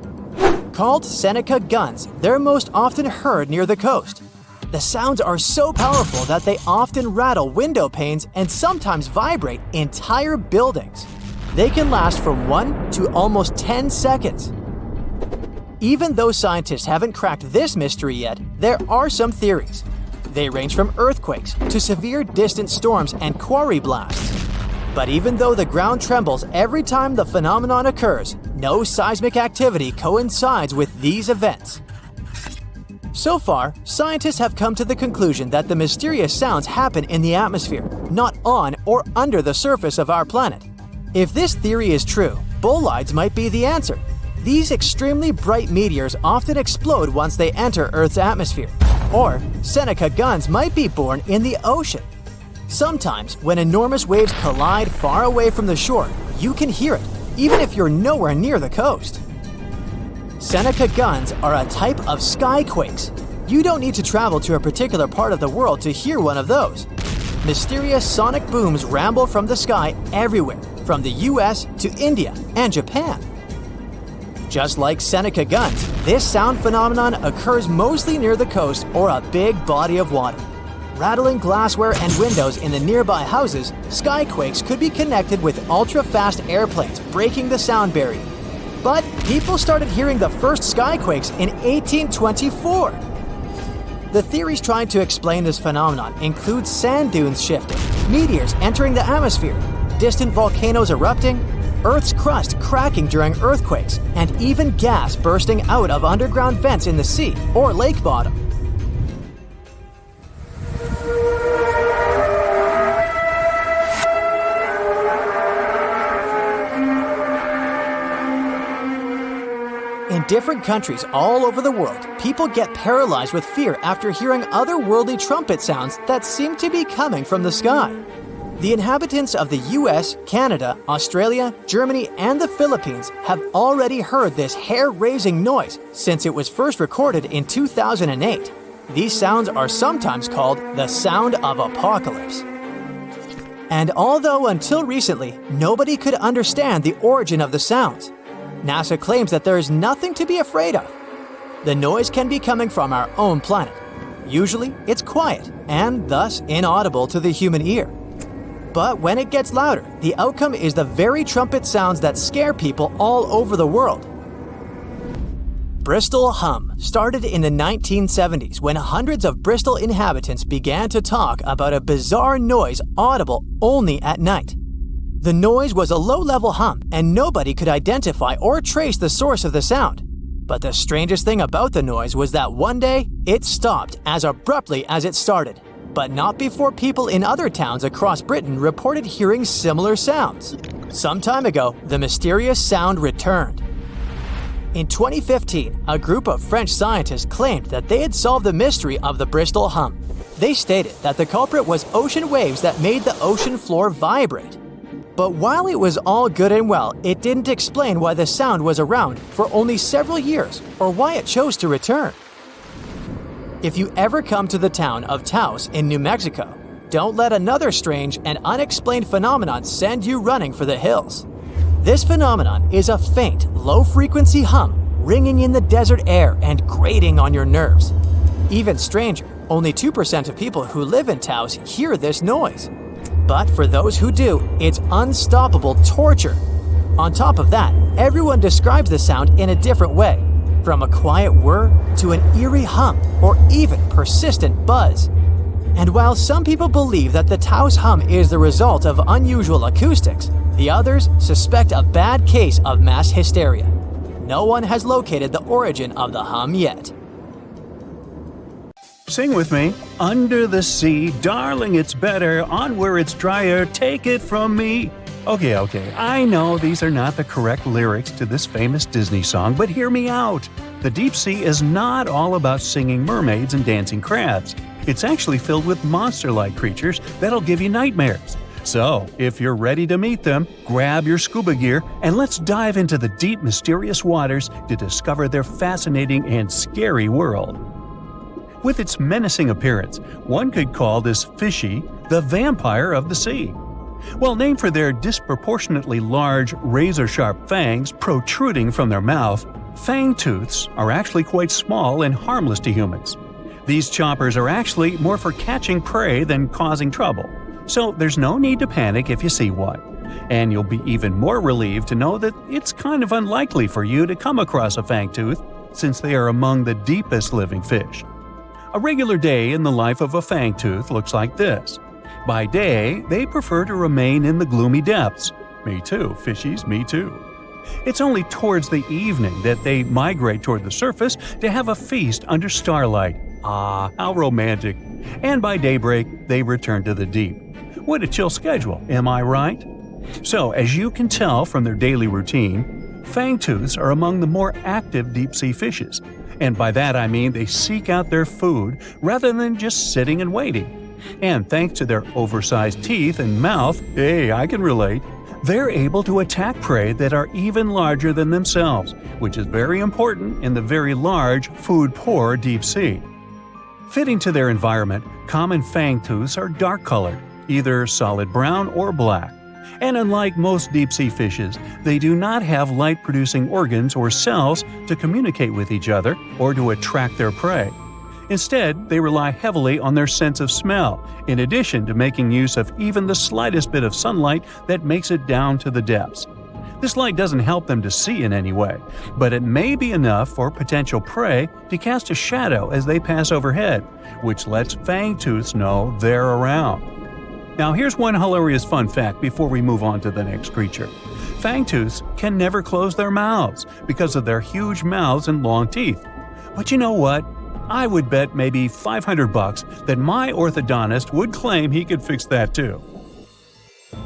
Called Seneca guns, they're most often heard near the coast. The sounds are so powerful that they often rattle window panes and sometimes vibrate entire buildings. They can last from 1 to almost 10 seconds. Even though scientists haven't cracked this mystery yet, there are some theories. They range from earthquakes to severe distant storms and quarry blasts. But even though the ground trembles every time the phenomenon occurs, no seismic activity coincides with these events. So far, scientists have come to the conclusion that the mysterious sounds happen in the atmosphere, not on or under the surface of our planet. If this theory is true, bolides might be the answer. These extremely bright meteors often explode once they enter Earth's atmosphere. Or Seneca guns might be born in the ocean. Sometimes, when enormous waves collide far away from the shore, you can hear it, even if you're nowhere near the coast. Seneca guns are a type of skyquakes. You don't need to travel to a particular part of the world to hear one of those. Mysterious sonic booms ramble from the sky everywhere, from the US to India and Japan. Just like Seneca guns, this sound phenomenon occurs mostly near the coast or a big body of water. Rattling glassware and windows in the nearby houses, skyquakes could be connected with ultra-fast airplanes breaking the sound barrier. But people started hearing the first skyquakes in 1824. The theories trying to explain this phenomenon include sand dunes shifting, meteors entering the atmosphere, distant volcanoes erupting, Earth's crust cracking during earthquakes, and even gas bursting out of underground vents in the sea or lake bottom. In different countries all over the world, people get paralyzed with fear after hearing otherworldly trumpet sounds that seem to be coming from the sky. The inhabitants of the US, Canada, Australia, Germany, and the Philippines have already heard this hair-raising noise since it was first recorded in 2008. These sounds are sometimes called the sound of apocalypse. And although until recently, nobody could understand the origin of the sounds, NASA claims that there is nothing to be afraid of. The noise can be coming from our own planet. Usually, it's quiet and thus inaudible to the human ear. But when it gets louder, the outcome is the very trumpet sounds that scare people all over the world. Bristol hum started in the 1970s when hundreds of Bristol inhabitants began to talk about a bizarre noise audible only at night. The noise was a low-level hum, and nobody could identify or trace the source of the sound. But the strangest thing about the noise was that one day, it stopped as abruptly as it started. But not before people in other towns across Britain reported hearing similar sounds. Some time ago, the mysterious sound returned. In 2015, a group of French scientists claimed that they had solved the mystery of the Bristol hum. They stated that the culprit was ocean waves that made the ocean floor vibrate. But while it was all good and well, it didn't explain why the sound was around for only several years or why it chose to return. If you ever come to the town of Taos in New Mexico, don't let another strange and unexplained phenomenon send you running for the hills. This phenomenon is a faint, low-frequency hum ringing in the desert air and grating on your nerves. Even stranger, only 2% of people who live in Taos hear this noise. But for those who do, it's unstoppable torture. On top of that, everyone describes the sound in a different way, from a quiet whir to an eerie hum or even persistent buzz. And while some people believe that the Taos hum is the result of unusual acoustics, the others suspect a bad case of mass hysteria. No one has located the origin of the hum yet. Sing with me. Under the sea, darling, it's better. On where it's drier, take it from me. Okay, I know these are not the correct lyrics to this famous Disney song, but hear me out. The deep sea is not all about singing mermaids and dancing crabs. It's actually filled with monster-like creatures that'll give you nightmares. So, if you're ready to meet them, grab your scuba gear and let's dive into the deep, mysterious waters to discover their fascinating and scary world. With its menacing appearance, one could call this fishy the vampire of the sea. Well, named for their disproportionately large, razor-sharp fangs protruding from their mouth, fangtooths are actually quite small and harmless to humans. These choppers are actually more for catching prey than causing trouble, so there's no need to panic if you see one. And you'll be even more relieved to know that it's kind of unlikely for you to come across a fangtooth, since they are among the deepest living fish. A regular day in the life of a fangtooth looks like this. By day, they prefer to remain in the gloomy depths. Me too, fishies, me too. It's only towards the evening that they migrate toward the surface to have a feast under starlight. Ah, how romantic. And by daybreak, they return to the deep. What a chill schedule, am I right? So, as you can tell from their daily routine, fangtooths are among the more active deep-sea fishes. And by that I mean they seek out their food rather than just sitting and waiting. And thanks to their oversized teeth and mouth, hey, I can relate, they're able to attack prey that are even larger than themselves, which is very important in the very large, food-poor deep sea. Fitting to their environment, common fangtooths are dark-colored, either solid brown or black. And unlike most deep-sea fishes, they do not have light-producing organs or cells to communicate with each other or to attract their prey. Instead, they rely heavily on their sense of smell, in addition to making use of even the slightest bit of sunlight that makes it down to the depths. This light doesn't help them to see in any way, but it may be enough for potential prey to cast a shadow as they pass overhead, which lets fangtooths know they're around. Now here's one hilarious fun fact before we move on to the next creature. Fangtooths can never close their mouths because of their huge mouths and long teeth. But you know what? I would bet maybe $500 that my orthodontist would claim he could fix that too.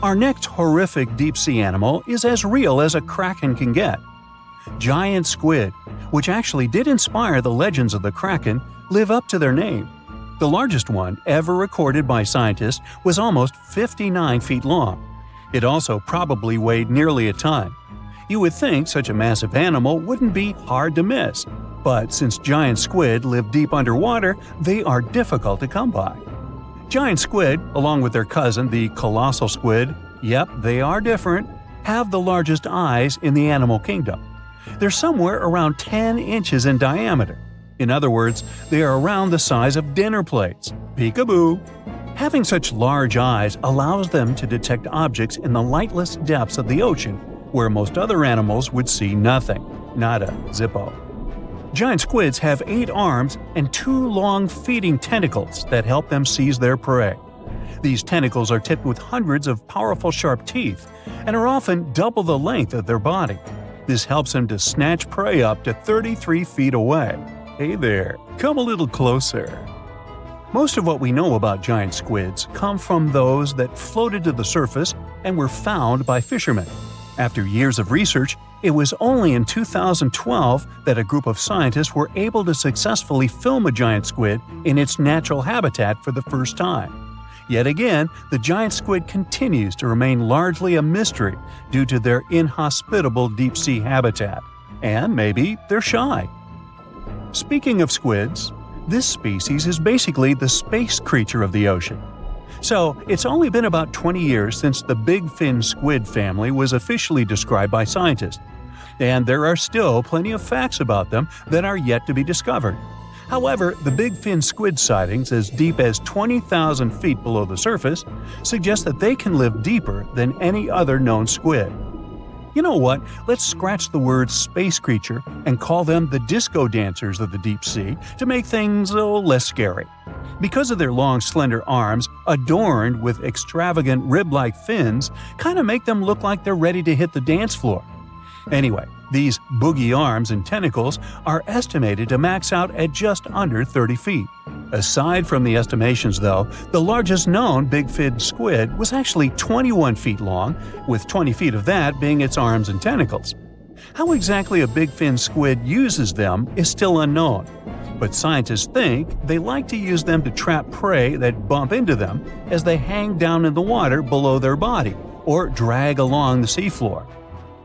Our next horrific deep-sea animal is as real as a kraken can get. Giant squid, which actually did inspire the legends of the kraken, live up to their name. The largest one ever recorded by scientists was almost 59 feet long. It also probably weighed nearly a ton. You would think such a massive animal wouldn't be hard to miss. But since giant squid live deep underwater, they are difficult to come by. Giant squid, along with their cousin, the colossal squid, yep, they are different, have the largest eyes in the animal kingdom. They're somewhere around 10 inches in diameter. In other words, they are around the size of dinner plates. Peekaboo! Having such large eyes allows them to detect objects in the lightless depths of the ocean, where most other animals would see nothing. Nada, zippo. Giant squids have 8 arms and 2 long feeding tentacles that help them seize their prey. These tentacles are tipped with hundreds of powerful sharp teeth and are often double the length of their body. This helps them to snatch prey up to 33 feet away. Hey there, come a little closer. Most of what we know about giant squids come from those that floated to the surface and were found by fishermen. After years of research, it was only in 2012 that a group of scientists were able to successfully film a giant squid in its natural habitat for the first time. Yet again, the giant squid continues to remain largely a mystery due to their inhospitable deep-sea habitat. And maybe they're shy. Speaking of squids, this species is basically the space creature of the ocean. So, it's only been about 20 years since the big fin squid family was officially described by scientists, and there are still plenty of facts about them that are yet to be discovered. However, the big fin squid sightings as deep as 20,000 feet below the surface suggest that they can live deeper than any other known squid. You know what? Let's scratch the word space creature and call them the disco dancers of the deep sea to make things less scary. Because of their long, slender arms, adorned with extravagant rib-like fins, kind of make them look like they're ready to hit the dance floor. Anyway, these boogie arms and tentacles are estimated to max out at just under 30 feet. Aside from the estimations, though, the largest known big-fin squid was actually 21 feet long, with 20 feet of that being its arms and tentacles. How exactly a big-fin squid uses them is still unknown, but scientists think they like to use them to trap prey that bump into them as they hang down in the water below their body or drag along the seafloor.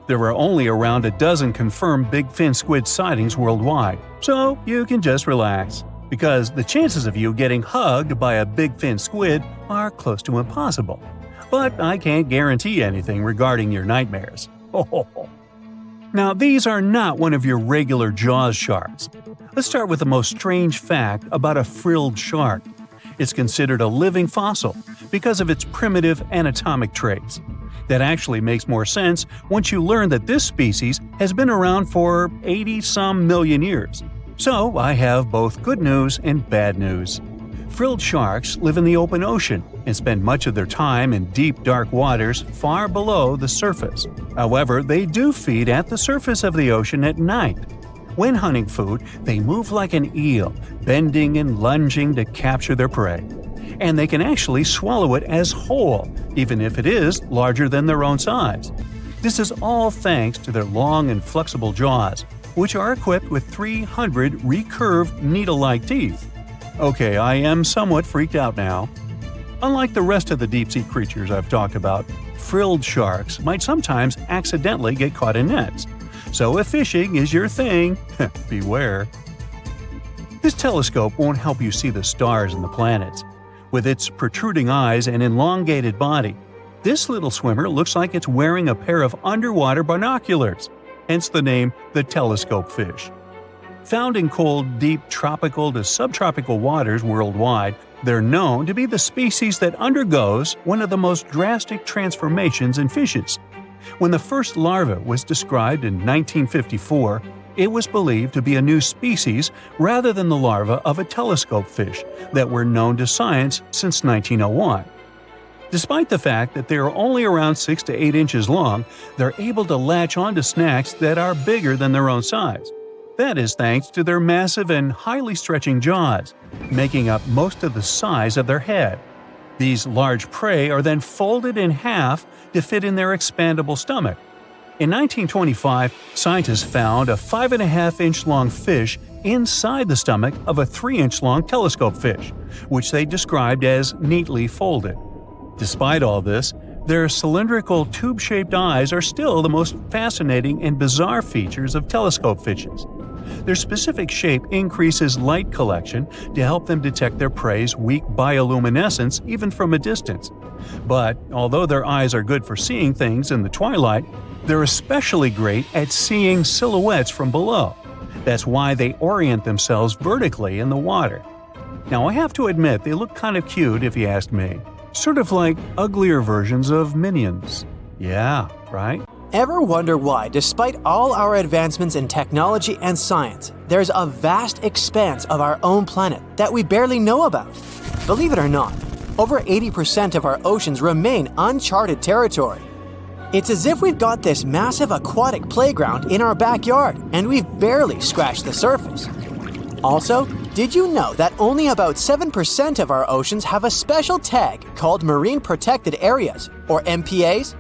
There are only around a dozen confirmed big-fin squid sightings worldwide, so you can just relax, because the chances of you getting hugged by a big-fin squid are close to impossible. But I can't guarantee anything regarding your nightmares. Now, these are not one of your regular Jaws sharks. Let's start with the most strange fact about a frilled shark. It's considered a living fossil because of its primitive anatomic traits. That actually makes more sense once you learn that this species has been around for 80-some million years. So I have both good news and bad news. Frilled sharks live in the open ocean and spend much of their time in deep, dark waters far below the surface. However, they do feed at the surface of the ocean at night. When hunting food, they move like an eel, bending and lunging to capture their prey. And they can actually swallow it as whole, even if it is larger than their own size. This is all thanks to their long and flexible jaws, which are equipped with 300 recurved needle-like teeth. Okay, I am somewhat freaked out now. Unlike the rest of the deep-sea creatures I've talked about, frilled sharks might sometimes accidentally get caught in nets. So if fishing is your thing, beware. This telescope won't help you see the stars and the planets. With its protruding eyes and elongated body, this little swimmer looks like it's wearing a pair of underwater binoculars, hence the name the telescope fish. Found in cold, deep tropical to subtropical waters worldwide, they're known to be the species that undergoes one of the most drastic transformations in fishes. When the first larva was described in 1954, it was believed to be a new species rather than the larva of a telescope fish that were known to science since 1901. Despite the fact that they are only around 6 to 8 inches long, they're able to latch onto snacks that are bigger than their own size. That is thanks to their massive and highly stretching jaws, making up most of the size of their head. These large prey are then folded in half to fit in their expandable stomach. In 1925, scientists found a 5.5-inch long fish inside the stomach of a 3-inch long telescope fish, which they described as neatly folded. Despite all this, their cylindrical tube-shaped eyes are still the most fascinating and bizarre features of telescope fishes. Their specific shape increases light collection to help them detect their prey's weak bioluminescence even from a distance. But although their eyes are good for seeing things in the twilight, they're especially great at seeing silhouettes from below. That's why they orient themselves vertically in the water. Now, I have to admit they look kind of cute if you ask me. Sort of like uglier versions of Minions. Yeah, right? Ever wonder why, despite all our advancements in technology and science, there's a vast expanse of our own planet that we barely know about? Believe it or not, over 80% of our oceans remain uncharted territory. It's as if we've got this massive aquatic playground in our backyard and we've barely scratched the surface. Also, did you know that only about 7% of our oceans have a special tag called Marine Protected Areas, or MPAs?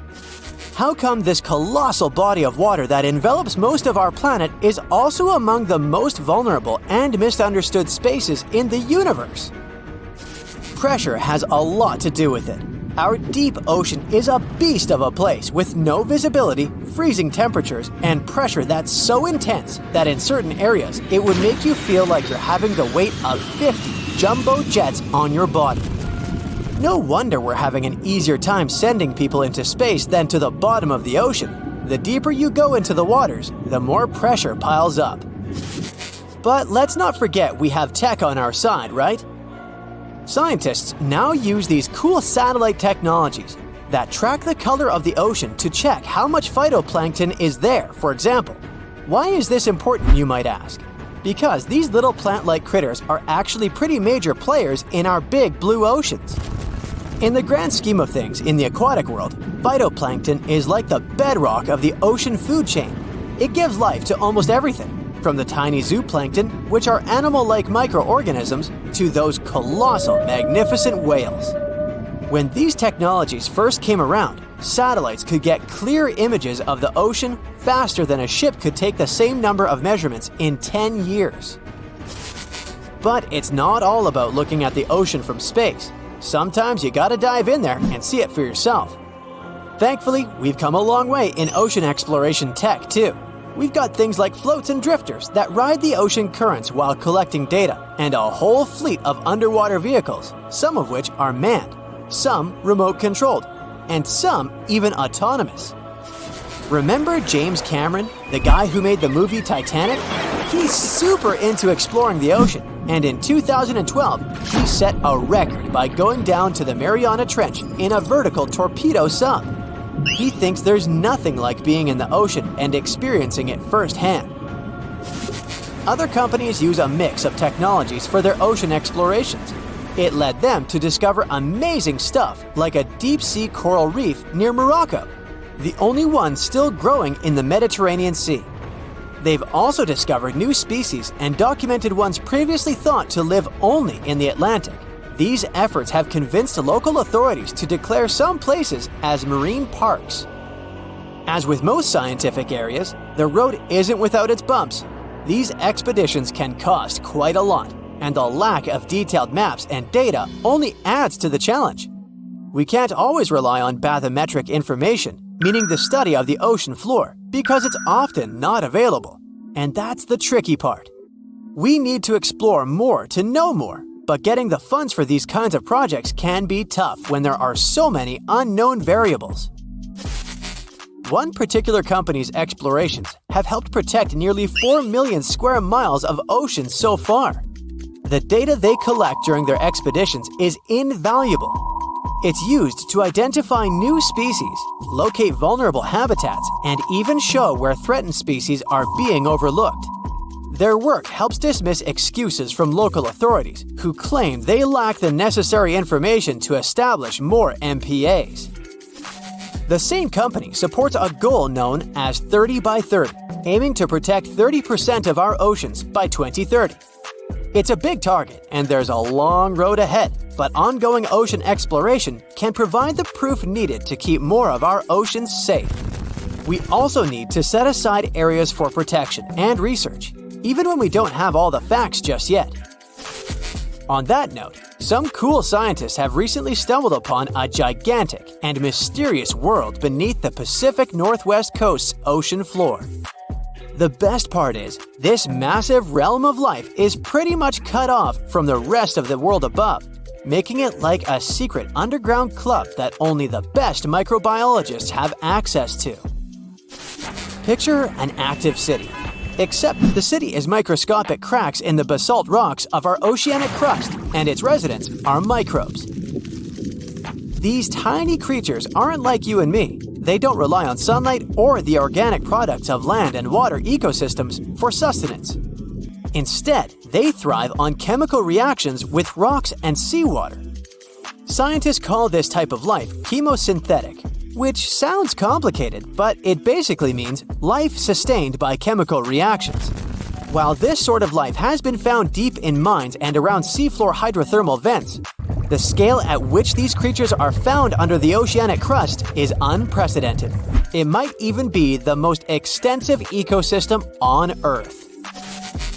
How come this colossal body of water that envelops most of our planet is also among the most vulnerable and misunderstood spaces in the universe? Pressure has a lot to do with it. Our deep ocean is a beast of a place with no visibility, freezing temperatures, and pressure that's so intense that in certain areas it would make you feel like you're having the weight of 50 jumbo jets on your body. No wonder we're having an easier time sending people into space than to the bottom of the ocean. The deeper you go into the waters, the more pressure piles up. But let's not forget we have tech on our side, right? Scientists now use these cool satellite technologies that track the color of the ocean to check how much phytoplankton is there, for example. Why is this important, you might ask? Because these little plant-like critters are actually pretty major players in our big blue oceans. In the grand scheme of things in the aquatic world, phytoplankton is like the bedrock of the ocean food chain. It gives life to almost everything, from the tiny zooplankton, which are animal-like microorganisms, to those colossal, magnificent whales. When these technologies first came around, satellites could get clear images of the ocean faster than a ship could take the same number of measurements in 10 years. But it's not all about looking at the ocean from space. Sometimes you gotta dive in there and see it for yourself. Thankfully, we've come a long way in ocean exploration tech too. We've got things like floats and drifters that ride the ocean currents while collecting data, and a whole fleet of underwater vehicles, some of which are manned, some remote-controlled, and some even autonomous. Remember James Cameron, the guy who made the movie Titanic? He's super into exploring the ocean, and in 2012, he set a record by going down to the Mariana Trench in a vertical torpedo sub. He thinks there's nothing like being in the ocean and experiencing it firsthand. Other companies use a mix of technologies for their ocean explorations. It led them to discover amazing stuff like a deep-sea coral reef near Morocco, the only one still growing in the Mediterranean Sea. They've also discovered new species and documented ones previously thought to live only in the Atlantic. These efforts have convinced local authorities to declare some places as marine parks. As with most scientific areas, the road isn't without its bumps. These expeditions can cost quite a lot, and the lack of detailed maps and data only adds to the challenge. We can't always rely on bathymetric information, meaning the study of the ocean floor, because it's often not available. And that's the tricky part. We need to explore more to know more, but getting the funds for these kinds of projects can be tough when there are so many unknown variables. One particular company's explorations have helped protect nearly 4 million square miles of ocean so far. The data they collect during their expeditions is invaluable. It's used to identify new species, locate vulnerable habitats, and even show where threatened species are being overlooked. Their work helps dismiss excuses from local authorities who claim they lack the necessary information to establish more MPAs. The same company supports a goal known as 30 by 30, aiming to protect 30% of our oceans by 2030. It's a big target, and there's a long road ahead, but ongoing ocean exploration can provide the proof needed to keep more of our oceans safe. We also need to set aside areas for protection and research, even when we don't have all the facts just yet. On that note, some cool scientists have recently stumbled upon a gigantic and mysterious world beneath the Pacific Northwest coast's ocean floor. The best part is, this massive realm of life is pretty much cut off from the rest of the world above, making it like a secret underground club that only the best microbiologists have access to. Picture an active city. Except the city is microscopic cracks in the basalt rocks of our oceanic crust, and its residents are microbes. These tiny creatures aren't like you and me. They don't rely on sunlight or the organic products of land and water ecosystems for sustenance. Instead, they thrive on chemical reactions with rocks and seawater. Scientists call this type of life chemosynthetic, which sounds complicated, but it basically means life sustained by chemical reactions. While this sort of life has been found deep in mines and around seafloor hydrothermal vents, the scale at which these creatures are found under the oceanic crust is unprecedented. It might even be the most extensive ecosystem on Earth.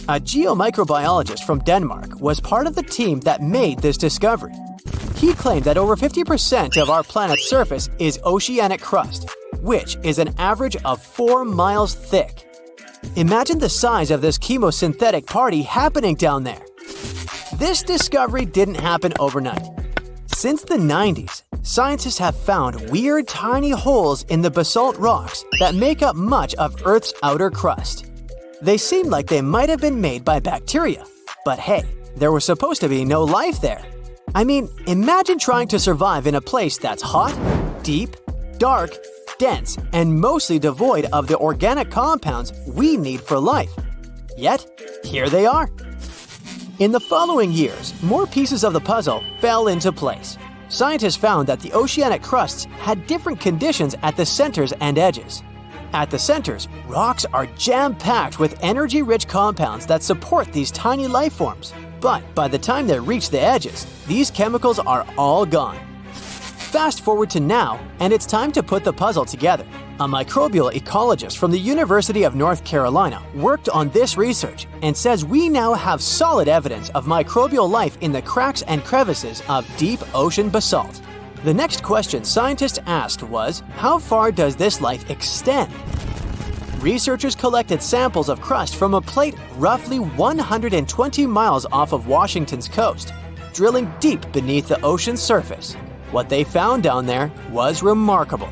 A geomicrobiologist from Denmark was part of the team that made this discovery. He claimed that over 50% of our planet's surface is oceanic crust, which is an average of 4 miles thick. Imagine the size of this chemosynthetic party happening down there. This discovery didn't happen overnight. Since the 90s, scientists have found weird tiny holes in the basalt rocks that make up much of Earth's outer crust. They seem like they might have been made by bacteria, but hey, there was supposed to be no life there. I mean, imagine trying to survive in a place that's hot, deep, dark, dense, and mostly devoid of the organic compounds we need for life. Yet, here they are. In the following years, more pieces of the puzzle fell into place. Scientists found that the oceanic crusts had different conditions at the centers and edges. At the centers, rocks are jam-packed with energy-rich compounds that support these tiny life forms. But by the time they reach the edges, these chemicals are all gone. Fast forward to now, and it's time to put the puzzle together. A microbial ecologist from the University of North Carolina worked on this research and says we now have solid evidence of microbial life in the cracks and crevices of deep ocean basalt. The next question scientists asked was, how far does this life extend? Researchers collected samples of crust from a plate roughly 120 miles off of Washington's coast, drilling deep beneath the ocean's surface. What they found down there was remarkable.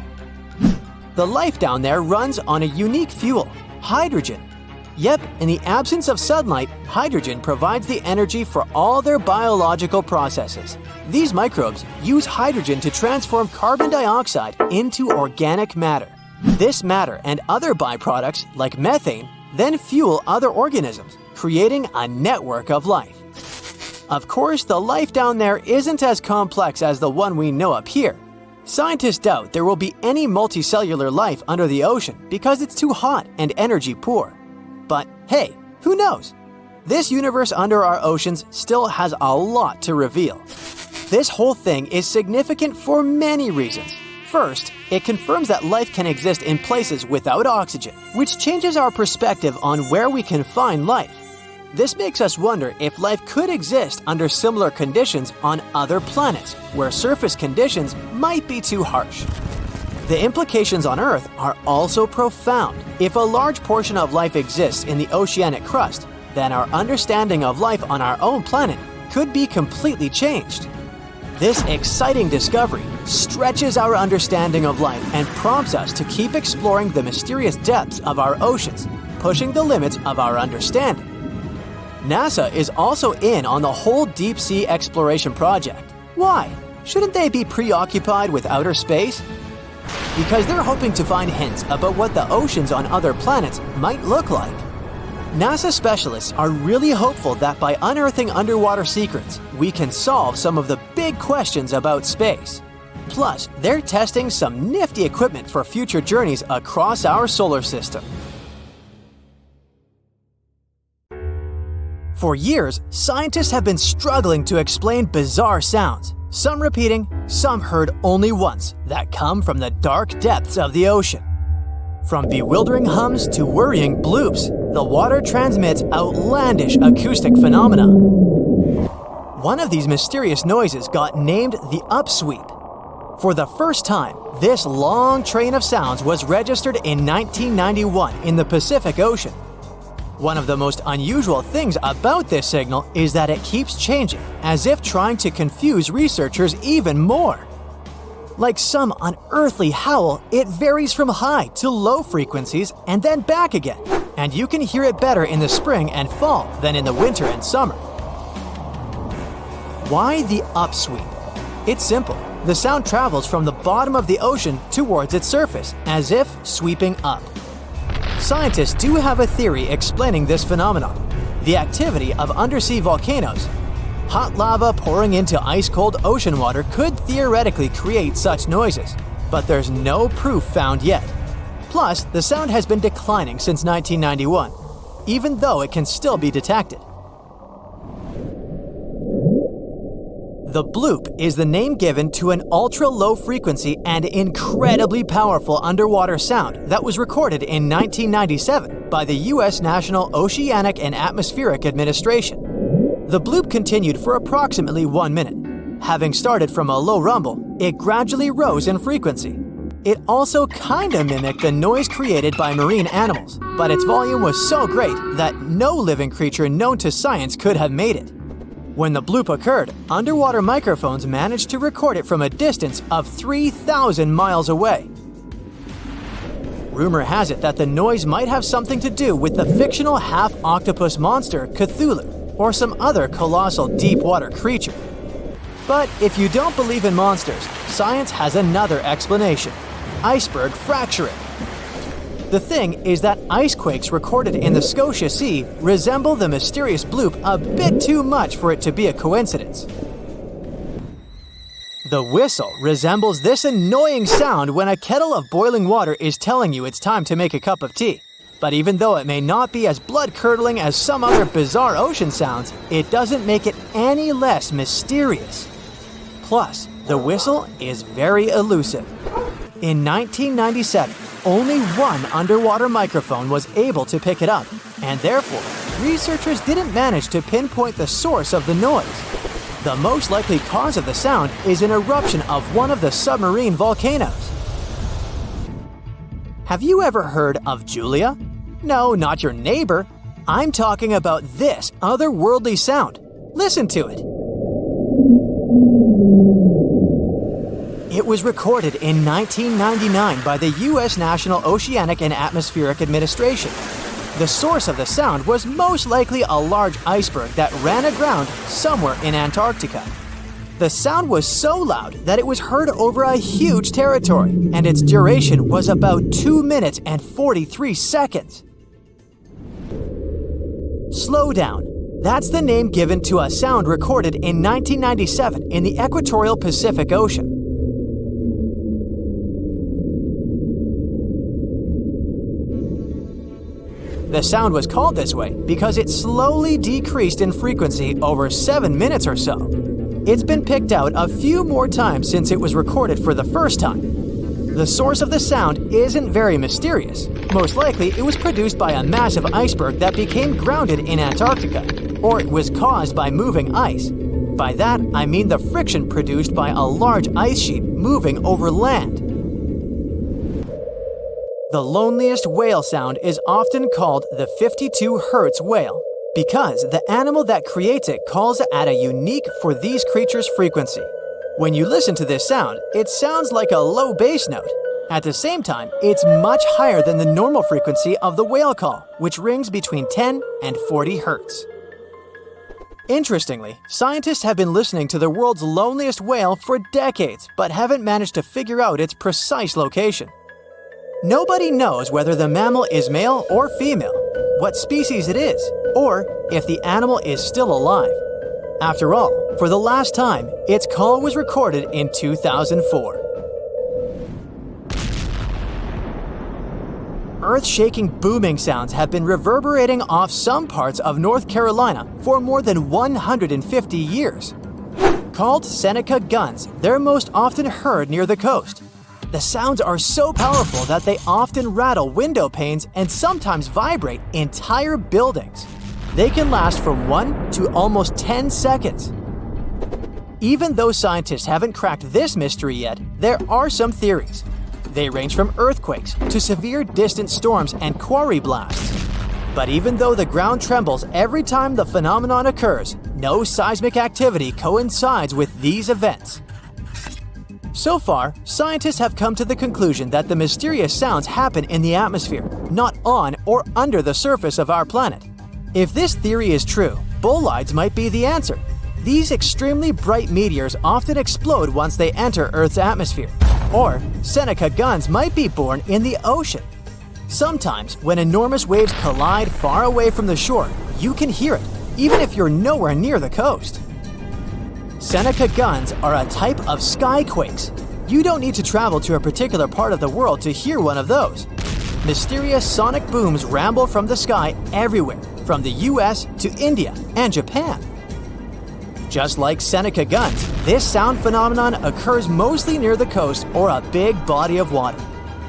The life down there runs on a unique fuel, hydrogen. Yep, in the absence of sunlight, hydrogen provides the energy for all their biological processes. These microbes use hydrogen to transform carbon dioxide into organic matter. This matter and other byproducts, like methane, then fuel other organisms, creating a network of life. Of course, the life down there isn't as complex as the one we know up here. Scientists doubt there will be any multicellular life under the ocean because it's too hot and energy poor. But hey, who knows? This universe under our oceans still has a lot to reveal. This whole thing is significant for many reasons. First, it confirms that life can exist in places without oxygen, which changes our perspective on where we can find life. This makes us wonder if life could exist under similar conditions on other planets, where surface conditions might be too harsh. The implications on Earth are also profound. If a large portion of life exists in the oceanic crust, then our understanding of life on our own planet could be completely changed. This exciting discovery stretches our understanding of life and prompts us to keep exploring the mysterious depths of our oceans, pushing the limits of our understanding. NASA is also in on the whole deep sea exploration project. Why? Shouldn't they be preoccupied with outer space? Because they're hoping to find hints about what the oceans on other planets might look like. NASA specialists are really hopeful that by unearthing underwater secrets, we can solve some of the big questions about space. Plus, they're testing some nifty equipment for future journeys across our solar system. For years, scientists have been struggling to explain bizarre sounds, some repeating, some heard only once, that come from the dark depths of the ocean. From bewildering hums to worrying bloops, the water transmits outlandish acoustic phenomena. One of these mysterious noises got named the upsweep. For the first time, this long train of sounds was registered in 1991 in the Pacific Ocean. One of the most unusual things about this signal is that it keeps changing, as if trying to confuse researchers even more. Like some unearthly howl, it varies from high to low frequencies and then back again, and you can hear it better in the spring and fall than in the winter and summer. Why the upsweep? It's simple. The sound travels from the bottom of the ocean towards its surface, as if sweeping up. Scientists do have a theory explaining this phenomenon: the activity of undersea volcanoes. Hot lava pouring into ice-cold ocean water could theoretically create such noises, but there's no proof found yet. Plus, the sound has been declining since 1991, even though it can still be detected. The bloop is the name given to an ultra-low frequency and incredibly powerful underwater sound that was recorded in 1997 by the U.S. National Oceanic and Atmospheric Administration. The bloop continued for approximately 1 minute. Having started from a low rumble, it gradually rose in frequency. It also kinda mimicked the noise created by marine animals, but its volume was so great that no living creature known to science could have made it. When the bloop occurred, underwater microphones managed to record it from a distance of 3,000 miles away. Rumor has it that the noise might have something to do with the fictional half-octopus monster Cthulhu, or some other colossal deep-water creature. But if you don't believe in monsters, science has another explanation: iceberg fracturing. The thing is that ice quakes recorded in the Scotia Sea resemble the mysterious bloop a bit too much for it to be a coincidence. The whistle resembles this annoying sound when a kettle of boiling water is telling you it's time to make a cup of tea. But even though it may not be as blood-curdling as some other bizarre ocean sounds, it doesn't make it any less mysterious. Plus, the whistle is very elusive. In 1997, only one underwater microphone was able to pick it up, and therefore, researchers didn't manage to pinpoint the source of the noise. The most likely cause of the sound is an eruption of one of the submarine volcanoes. Have you ever heard of Julia? No, not your neighbor. I'm talking about this otherworldly sound. Listen to it. It was recorded in 1999 by the U.S. National Oceanic and Atmospheric Administration. The source of the sound was most likely a large iceberg that ran aground somewhere in Antarctica. The sound was so loud that it was heard over a huge territory, and its duration was about 2 minutes and 43 seconds. Slow down. That's the name given to a sound recorded in 1997 in the equatorial Pacific Ocean. The sound was called this way because it slowly decreased in frequency over 7 minutes or so. It's been picked out a few more times since it was recorded for the first time. The source of the sound isn't very mysterious. Most likely, it was produced by a massive iceberg that became grounded in Antarctica, or it was caused by moving ice. By that, I mean the friction produced by a large ice sheet moving over land. The loneliest whale sound is often called the 52 Hz whale because the animal that creates it calls it at a unique for these creatures' frequency. When you listen to this sound, it sounds like a low bass note. At the same time, it's much higher than the normal frequency of the whale call, which rings between 10 and 40 Hz. Interestingly, scientists have been listening to the world's loneliest whale for decades, but haven't managed to figure out its precise location. Nobody knows whether the mammal is male or female, what species it is, or if the animal is still alive. After all, for the last time, its call was recorded in 2004. Earth-shaking booming sounds have been reverberating off some parts of North Carolina for more than 150 years. Called Seneca guns, they're most often heard near the coast. The sounds are so powerful that they often rattle window panes and sometimes vibrate entire buildings. They can last from 1 to almost 10 seconds. Even though scientists haven't cracked this mystery yet, there are some theories. They range from earthquakes to severe distant storms and quarry blasts. But even though the ground trembles every time the phenomenon occurs, no seismic activity coincides with these events. So far, scientists have come to the conclusion that the mysterious sounds happen in the atmosphere, not on or under the surface of our planet. If this theory is true, bolides might be the answer. These extremely bright meteors often explode once they enter Earth's atmosphere. Or Seneca guns might be born in the ocean. Sometimes, when enormous waves collide far away from the shore, you can hear it, even if you're nowhere near the coast. Seneca guns are a type of skyquakes. You don't need to travel to a particular part of the world to hear one of those. Mysterious sonic booms ramble from the sky everywhere, from the US to India and Japan. Just like Seneca guns, this sound phenomenon occurs mostly near the coast or a big body of water.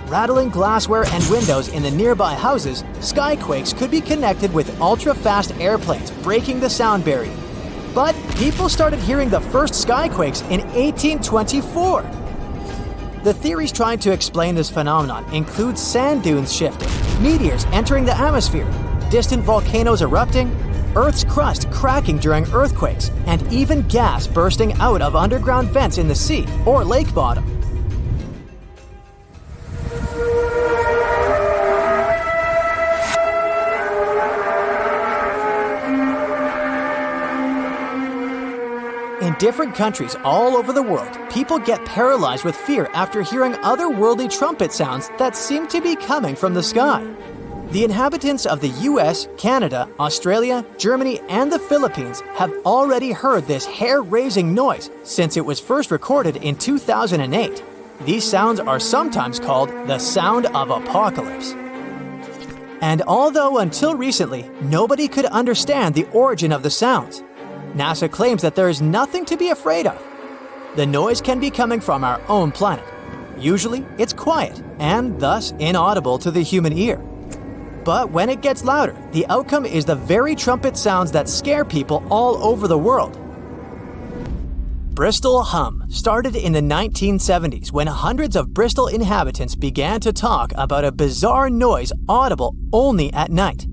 Rattling glassware and windows in the nearby houses, skyquakes could be connected with ultra-fast airplanes breaking the sound barrier. But people started hearing the first skyquakes in 1824. The theories trying to explain this phenomenon include sand dunes shifting, meteors entering the atmosphere, distant volcanoes erupting, Earth's crust cracking during earthquakes, and even gas bursting out of underground vents in the sea or lake bottom. In different countries all over the world, people get paralyzed with fear after hearing otherworldly trumpet sounds that seem to be coming from the sky. The inhabitants of the US, Canada, Australia, Germany, and the Philippines have already heard this hair-raising noise since it was first recorded in 2008. These sounds are sometimes called the sound of apocalypse. And although until recently, nobody could understand the origin of the sounds, NASA claims that there is nothing to be afraid of. The noise can be coming from our own planet. Usually, it's quiet and thus inaudible to the human ear. But when it gets louder, the outcome is the very trumpet sounds that scare people all over the world. Bristol hum started in the 1970s when hundreds of Bristol inhabitants began to talk about a bizarre noise audible only at night.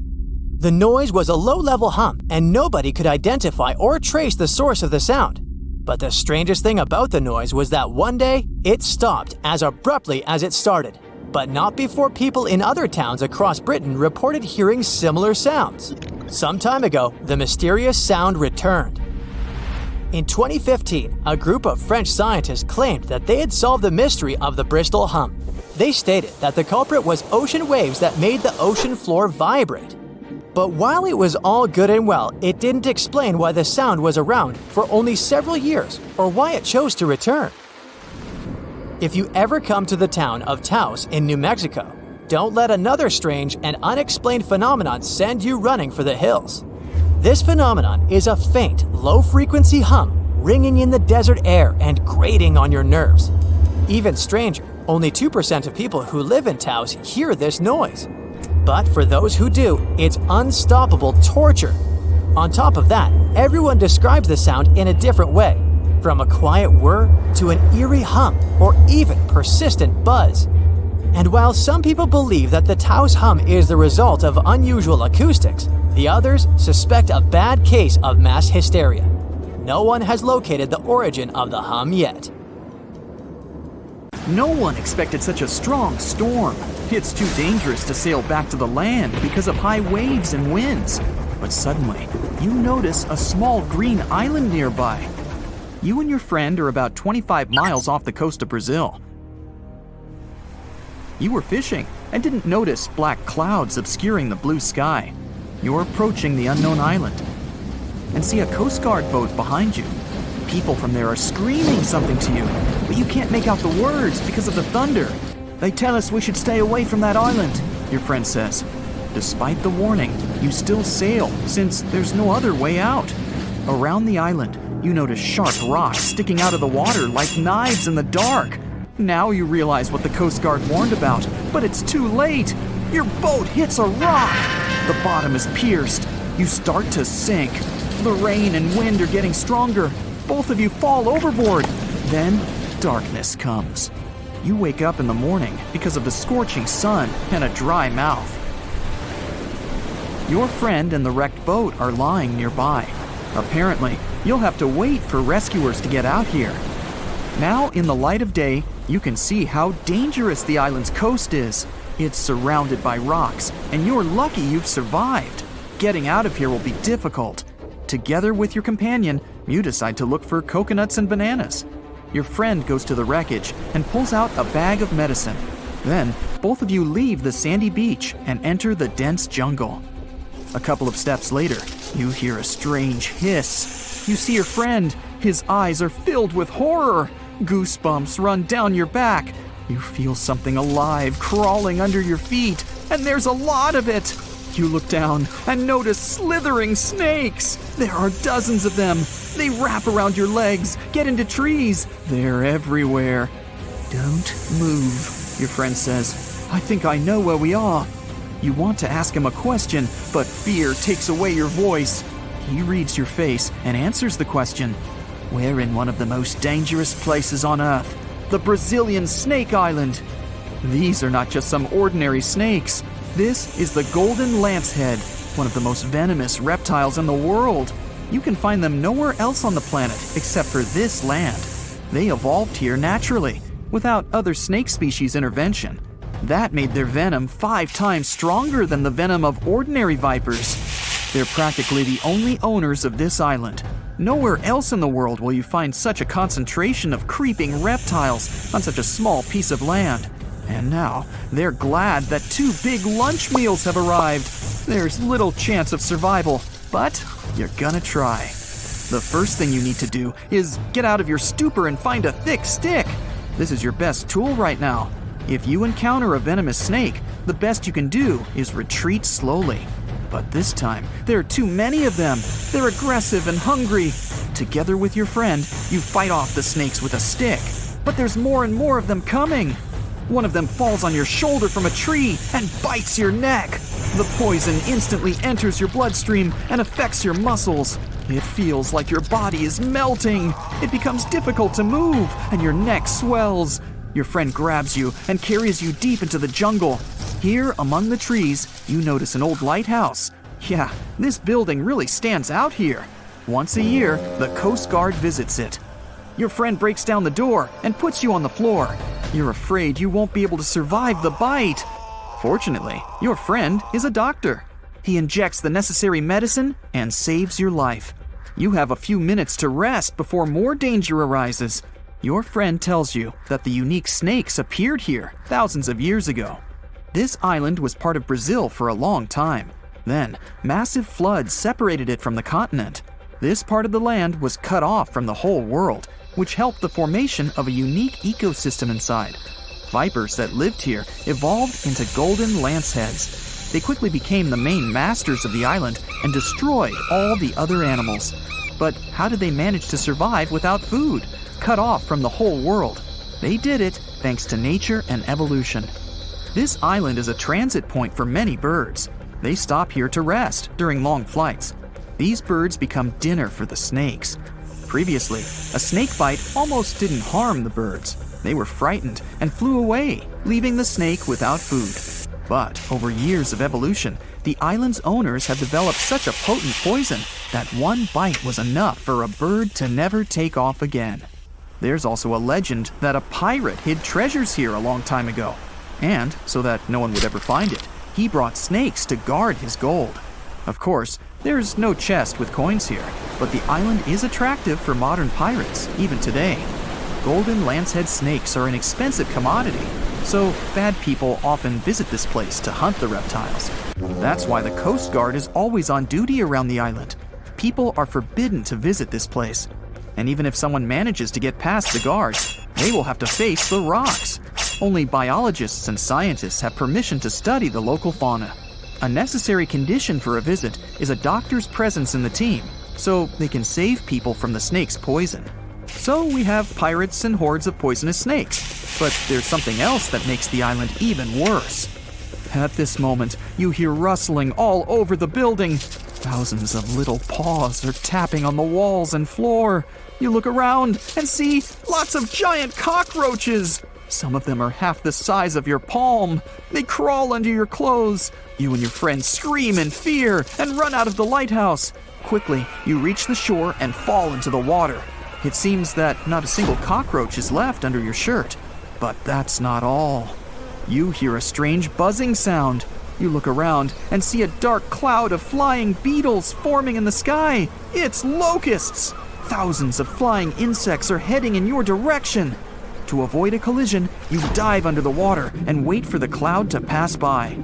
The noise was a low-level hum and nobody could identify or trace the source of the sound. But the strangest thing about the noise was that one day, it stopped as abruptly as it started. But not before people in other towns across Britain reported hearing similar sounds. Some time ago, the mysterious sound returned. In 2015, a group of French scientists claimed that they had solved the mystery of the Bristol hum. They stated that the culprit was ocean waves that made the ocean floor vibrate. But while it was all good and well, it didn't explain why the sound was around for only several years or why it chose to return. If you ever come to the town of Taos in New Mexico, don't let another strange and unexplained phenomenon send you running for the hills. This phenomenon is a faint, low-frequency hum ringing in the desert air and grating on your nerves. Even stranger, only 2% of people who live in Taos hear this noise. But for those who do, it's unstoppable torture. On top of that, everyone describes the sound in a different way, from a quiet whir to an eerie hum or even persistent buzz. And while some people believe that the Taos hum is the result of unusual acoustics, the others suspect a bad case of mass hysteria. No one has located the origin of the hum yet. No one expected such a strong storm. It's too dangerous to sail back to the land because of high waves and winds. But suddenly, you notice a small green island nearby. You and your friend are about 25 miles off the coast of Brazil. You were fishing and didn't notice black clouds obscuring the blue sky. You're approaching the unknown island and see a Coast Guard boat behind you. People from there are screaming something to you, but you can't make out the words because of the thunder. They tell us we should stay away from that island, your friend says. Despite the warning, you still sail since there's no other way out. Around the island, you notice sharp rocks sticking out of the water like knives in the dark. Now you realize what the Coast Guard warned about, but it's too late. Your boat hits a rock. The bottom is pierced. You start to sink. The rain and wind are getting stronger. Both of you fall overboard. Then darkness comes. You wake up in the morning because of the scorching sun and a dry mouth. Your friend and the wrecked boat are lying nearby. Apparently, you'll have to wait for rescuers to get out here. Now, in the light of day, you can see how dangerous the island's coast is. It's surrounded by rocks, and you're lucky you've survived. Getting out of here will be difficult. Together with your companion, you decide to look for coconuts and bananas. Your friend goes to the wreckage and pulls out a bag of medicine. Then, both of you leave the sandy beach and enter the dense jungle. A couple of steps later, you hear a strange hiss. You see your friend. His eyes are filled with horror. Goosebumps run down your back. You feel something alive crawling under your feet, and there's a lot of it. You look down and notice slithering snakes. There are dozens of them. They wrap around your legs, get into trees. They're everywhere. Don't move, your friend says. I think I know where we are. You want to ask him a question, but fear takes away your voice. He reads your face and answers the question. We're in one of the most dangerous places on Earth, the Brazilian Snake Island. These are not just some ordinary snakes. This is the golden lancehead, one of the most venomous reptiles in the world. You can find them nowhere else on the planet except for this land. They evolved here naturally, without other snake species intervention. That made their venom 5 times stronger than the venom of ordinary vipers. They're practically the only owners of this island. Nowhere else in the world will you find such a concentration of creeping reptiles on such a small piece of land. And now, they're glad that 2 big lunch meals have arrived. There's little chance of survival, but you're gonna try. The first thing you need to do is get out of your stupor and find a thick stick. This is your best tool right now. If you encounter a venomous snake, the best you can do is retreat slowly. But this time, there are too many of them. They're aggressive and hungry. Together with your friend, you fight off the snakes with a stick. But there's more and more of them coming. One of them falls on your shoulder from a tree and bites your neck. The poison instantly enters your bloodstream and affects your muscles. It feels like your body is melting. It becomes difficult to move, and your neck swells. Your friend grabs you and carries you deep into the jungle. Here, among the trees, you notice an old lighthouse. Yeah, this building really stands out here. Once a year, the Coast Guard visits it. Your friend breaks down the door and puts you on the floor. You're afraid you won't be able to survive the bite. Fortunately, your friend is a doctor. He injects the necessary medicine and saves your life. You have a few minutes to rest before more danger arises. Your friend tells you that the unique snakes appeared here thousands of years ago. This island was part of Brazil for a long time. Then, massive floods separated it from the continent. This part of the land was cut off from the whole world, which helped the formation of a unique ecosystem inside. Vipers that lived here evolved into golden lanceheads. They quickly became the main masters of the island and destroyed all the other animals. But how did they manage to survive without food, cut off from the whole world? They did it thanks to nature and evolution. This island is a transit point for many birds. They stop here to rest during long flights. These birds become dinner for the snakes. Previously, a snake bite almost didn't harm the birds. They were frightened and flew away, leaving the snake without food. But over years of evolution, the island's owners have developed such a potent poison that one bite was enough for a bird to never take off again. There's also a legend that a pirate hid treasures here a long time ago. And, so that no one would ever find it, he brought snakes to guard his gold. Of course, there's no chest with coins here, but the island is attractive for modern pirates, even today. Golden lancehead snakes are an expensive commodity, so bad people often visit this place to hunt the reptiles. That's why the Coast Guard is always on duty around the island. People are forbidden to visit this place. And even if someone manages to get past the guards, they will have to face the rocks. Only biologists and scientists have permission to study the local fauna. A necessary condition for a visit is a doctor's presence in the team, so they can save people from the snake's poison. So we have pirates and hordes of poisonous snakes, but there's something else that makes the island even worse. At this moment, you hear rustling all over the building. Thousands of little paws are tapping on the walls and floor. You look around and see lots of giant cockroaches. Some of them are half the size of your palm. They crawl under your clothes. You and your friends scream in fear and run out of the lighthouse. Quickly, you reach the shore and fall into the water. It seems that not a single cockroach is left under your shirt. But that's not all. You hear a strange buzzing sound. You look around and see a dark cloud of flying beetles forming in the sky. It's locusts! Thousands of flying insects are heading in your direction. To avoid a collision, you dive under the water and wait for the cloud to pass by.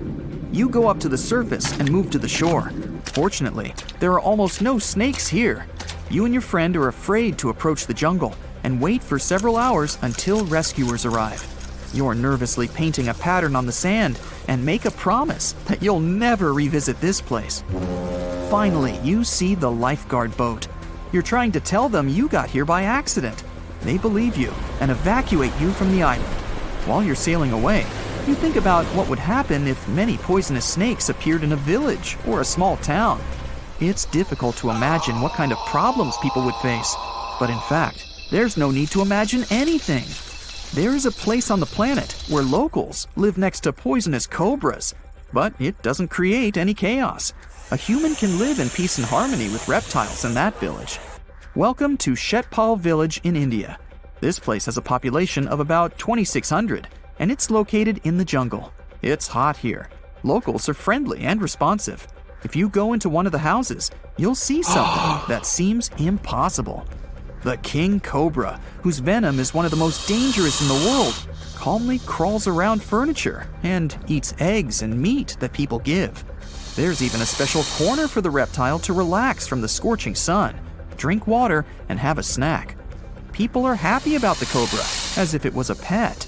You go up to the surface and move to the shore. Fortunately, there are almost no snakes here. You and your friend are afraid to approach the jungle and wait for several hours until rescuers arrive. You're nervously painting a pattern on the sand and make a promise that you'll never revisit this place. Finally, you see the lifeguard boat. You're trying to tell them you got here by accident. They believe you and evacuate you from the island. While you're sailing away, you think about what would happen if many poisonous snakes appeared in a village or a small town. It's difficult to imagine what kind of problems people would face. But in fact, there's no need to imagine anything. There is a place on the planet where locals live next to poisonous cobras, but it doesn't create any chaos. A human can live in peace and harmony with reptiles in that village. Welcome to Shetpal village in India. This place has a population of about 2,600, and it's located in the jungle. It's hot here. Locals are friendly and responsive. If you go into one of the houses, you'll see something that seems impossible. The king cobra, whose venom is one of the most dangerous in the world, calmly crawls around furniture and eats eggs and meat that people give. There's even a special corner for the reptile to relax from the scorching sun, drink water, and have a snack. People are happy about the cobra, as if it was a pet.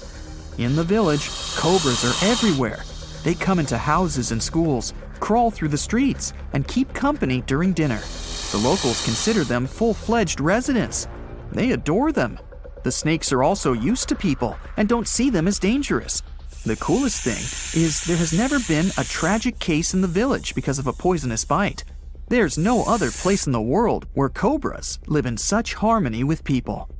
In the village, cobras are everywhere. They come into houses and schools, crawl through the streets, and keep company during dinner. The locals consider them full-fledged residents. They adore them. The snakes are also used to people and don't see them as dangerous. The coolest thing is there has never been a tragic case in the village because of a poisonous bite. There's no other place in the world where cobras live in such harmony with people.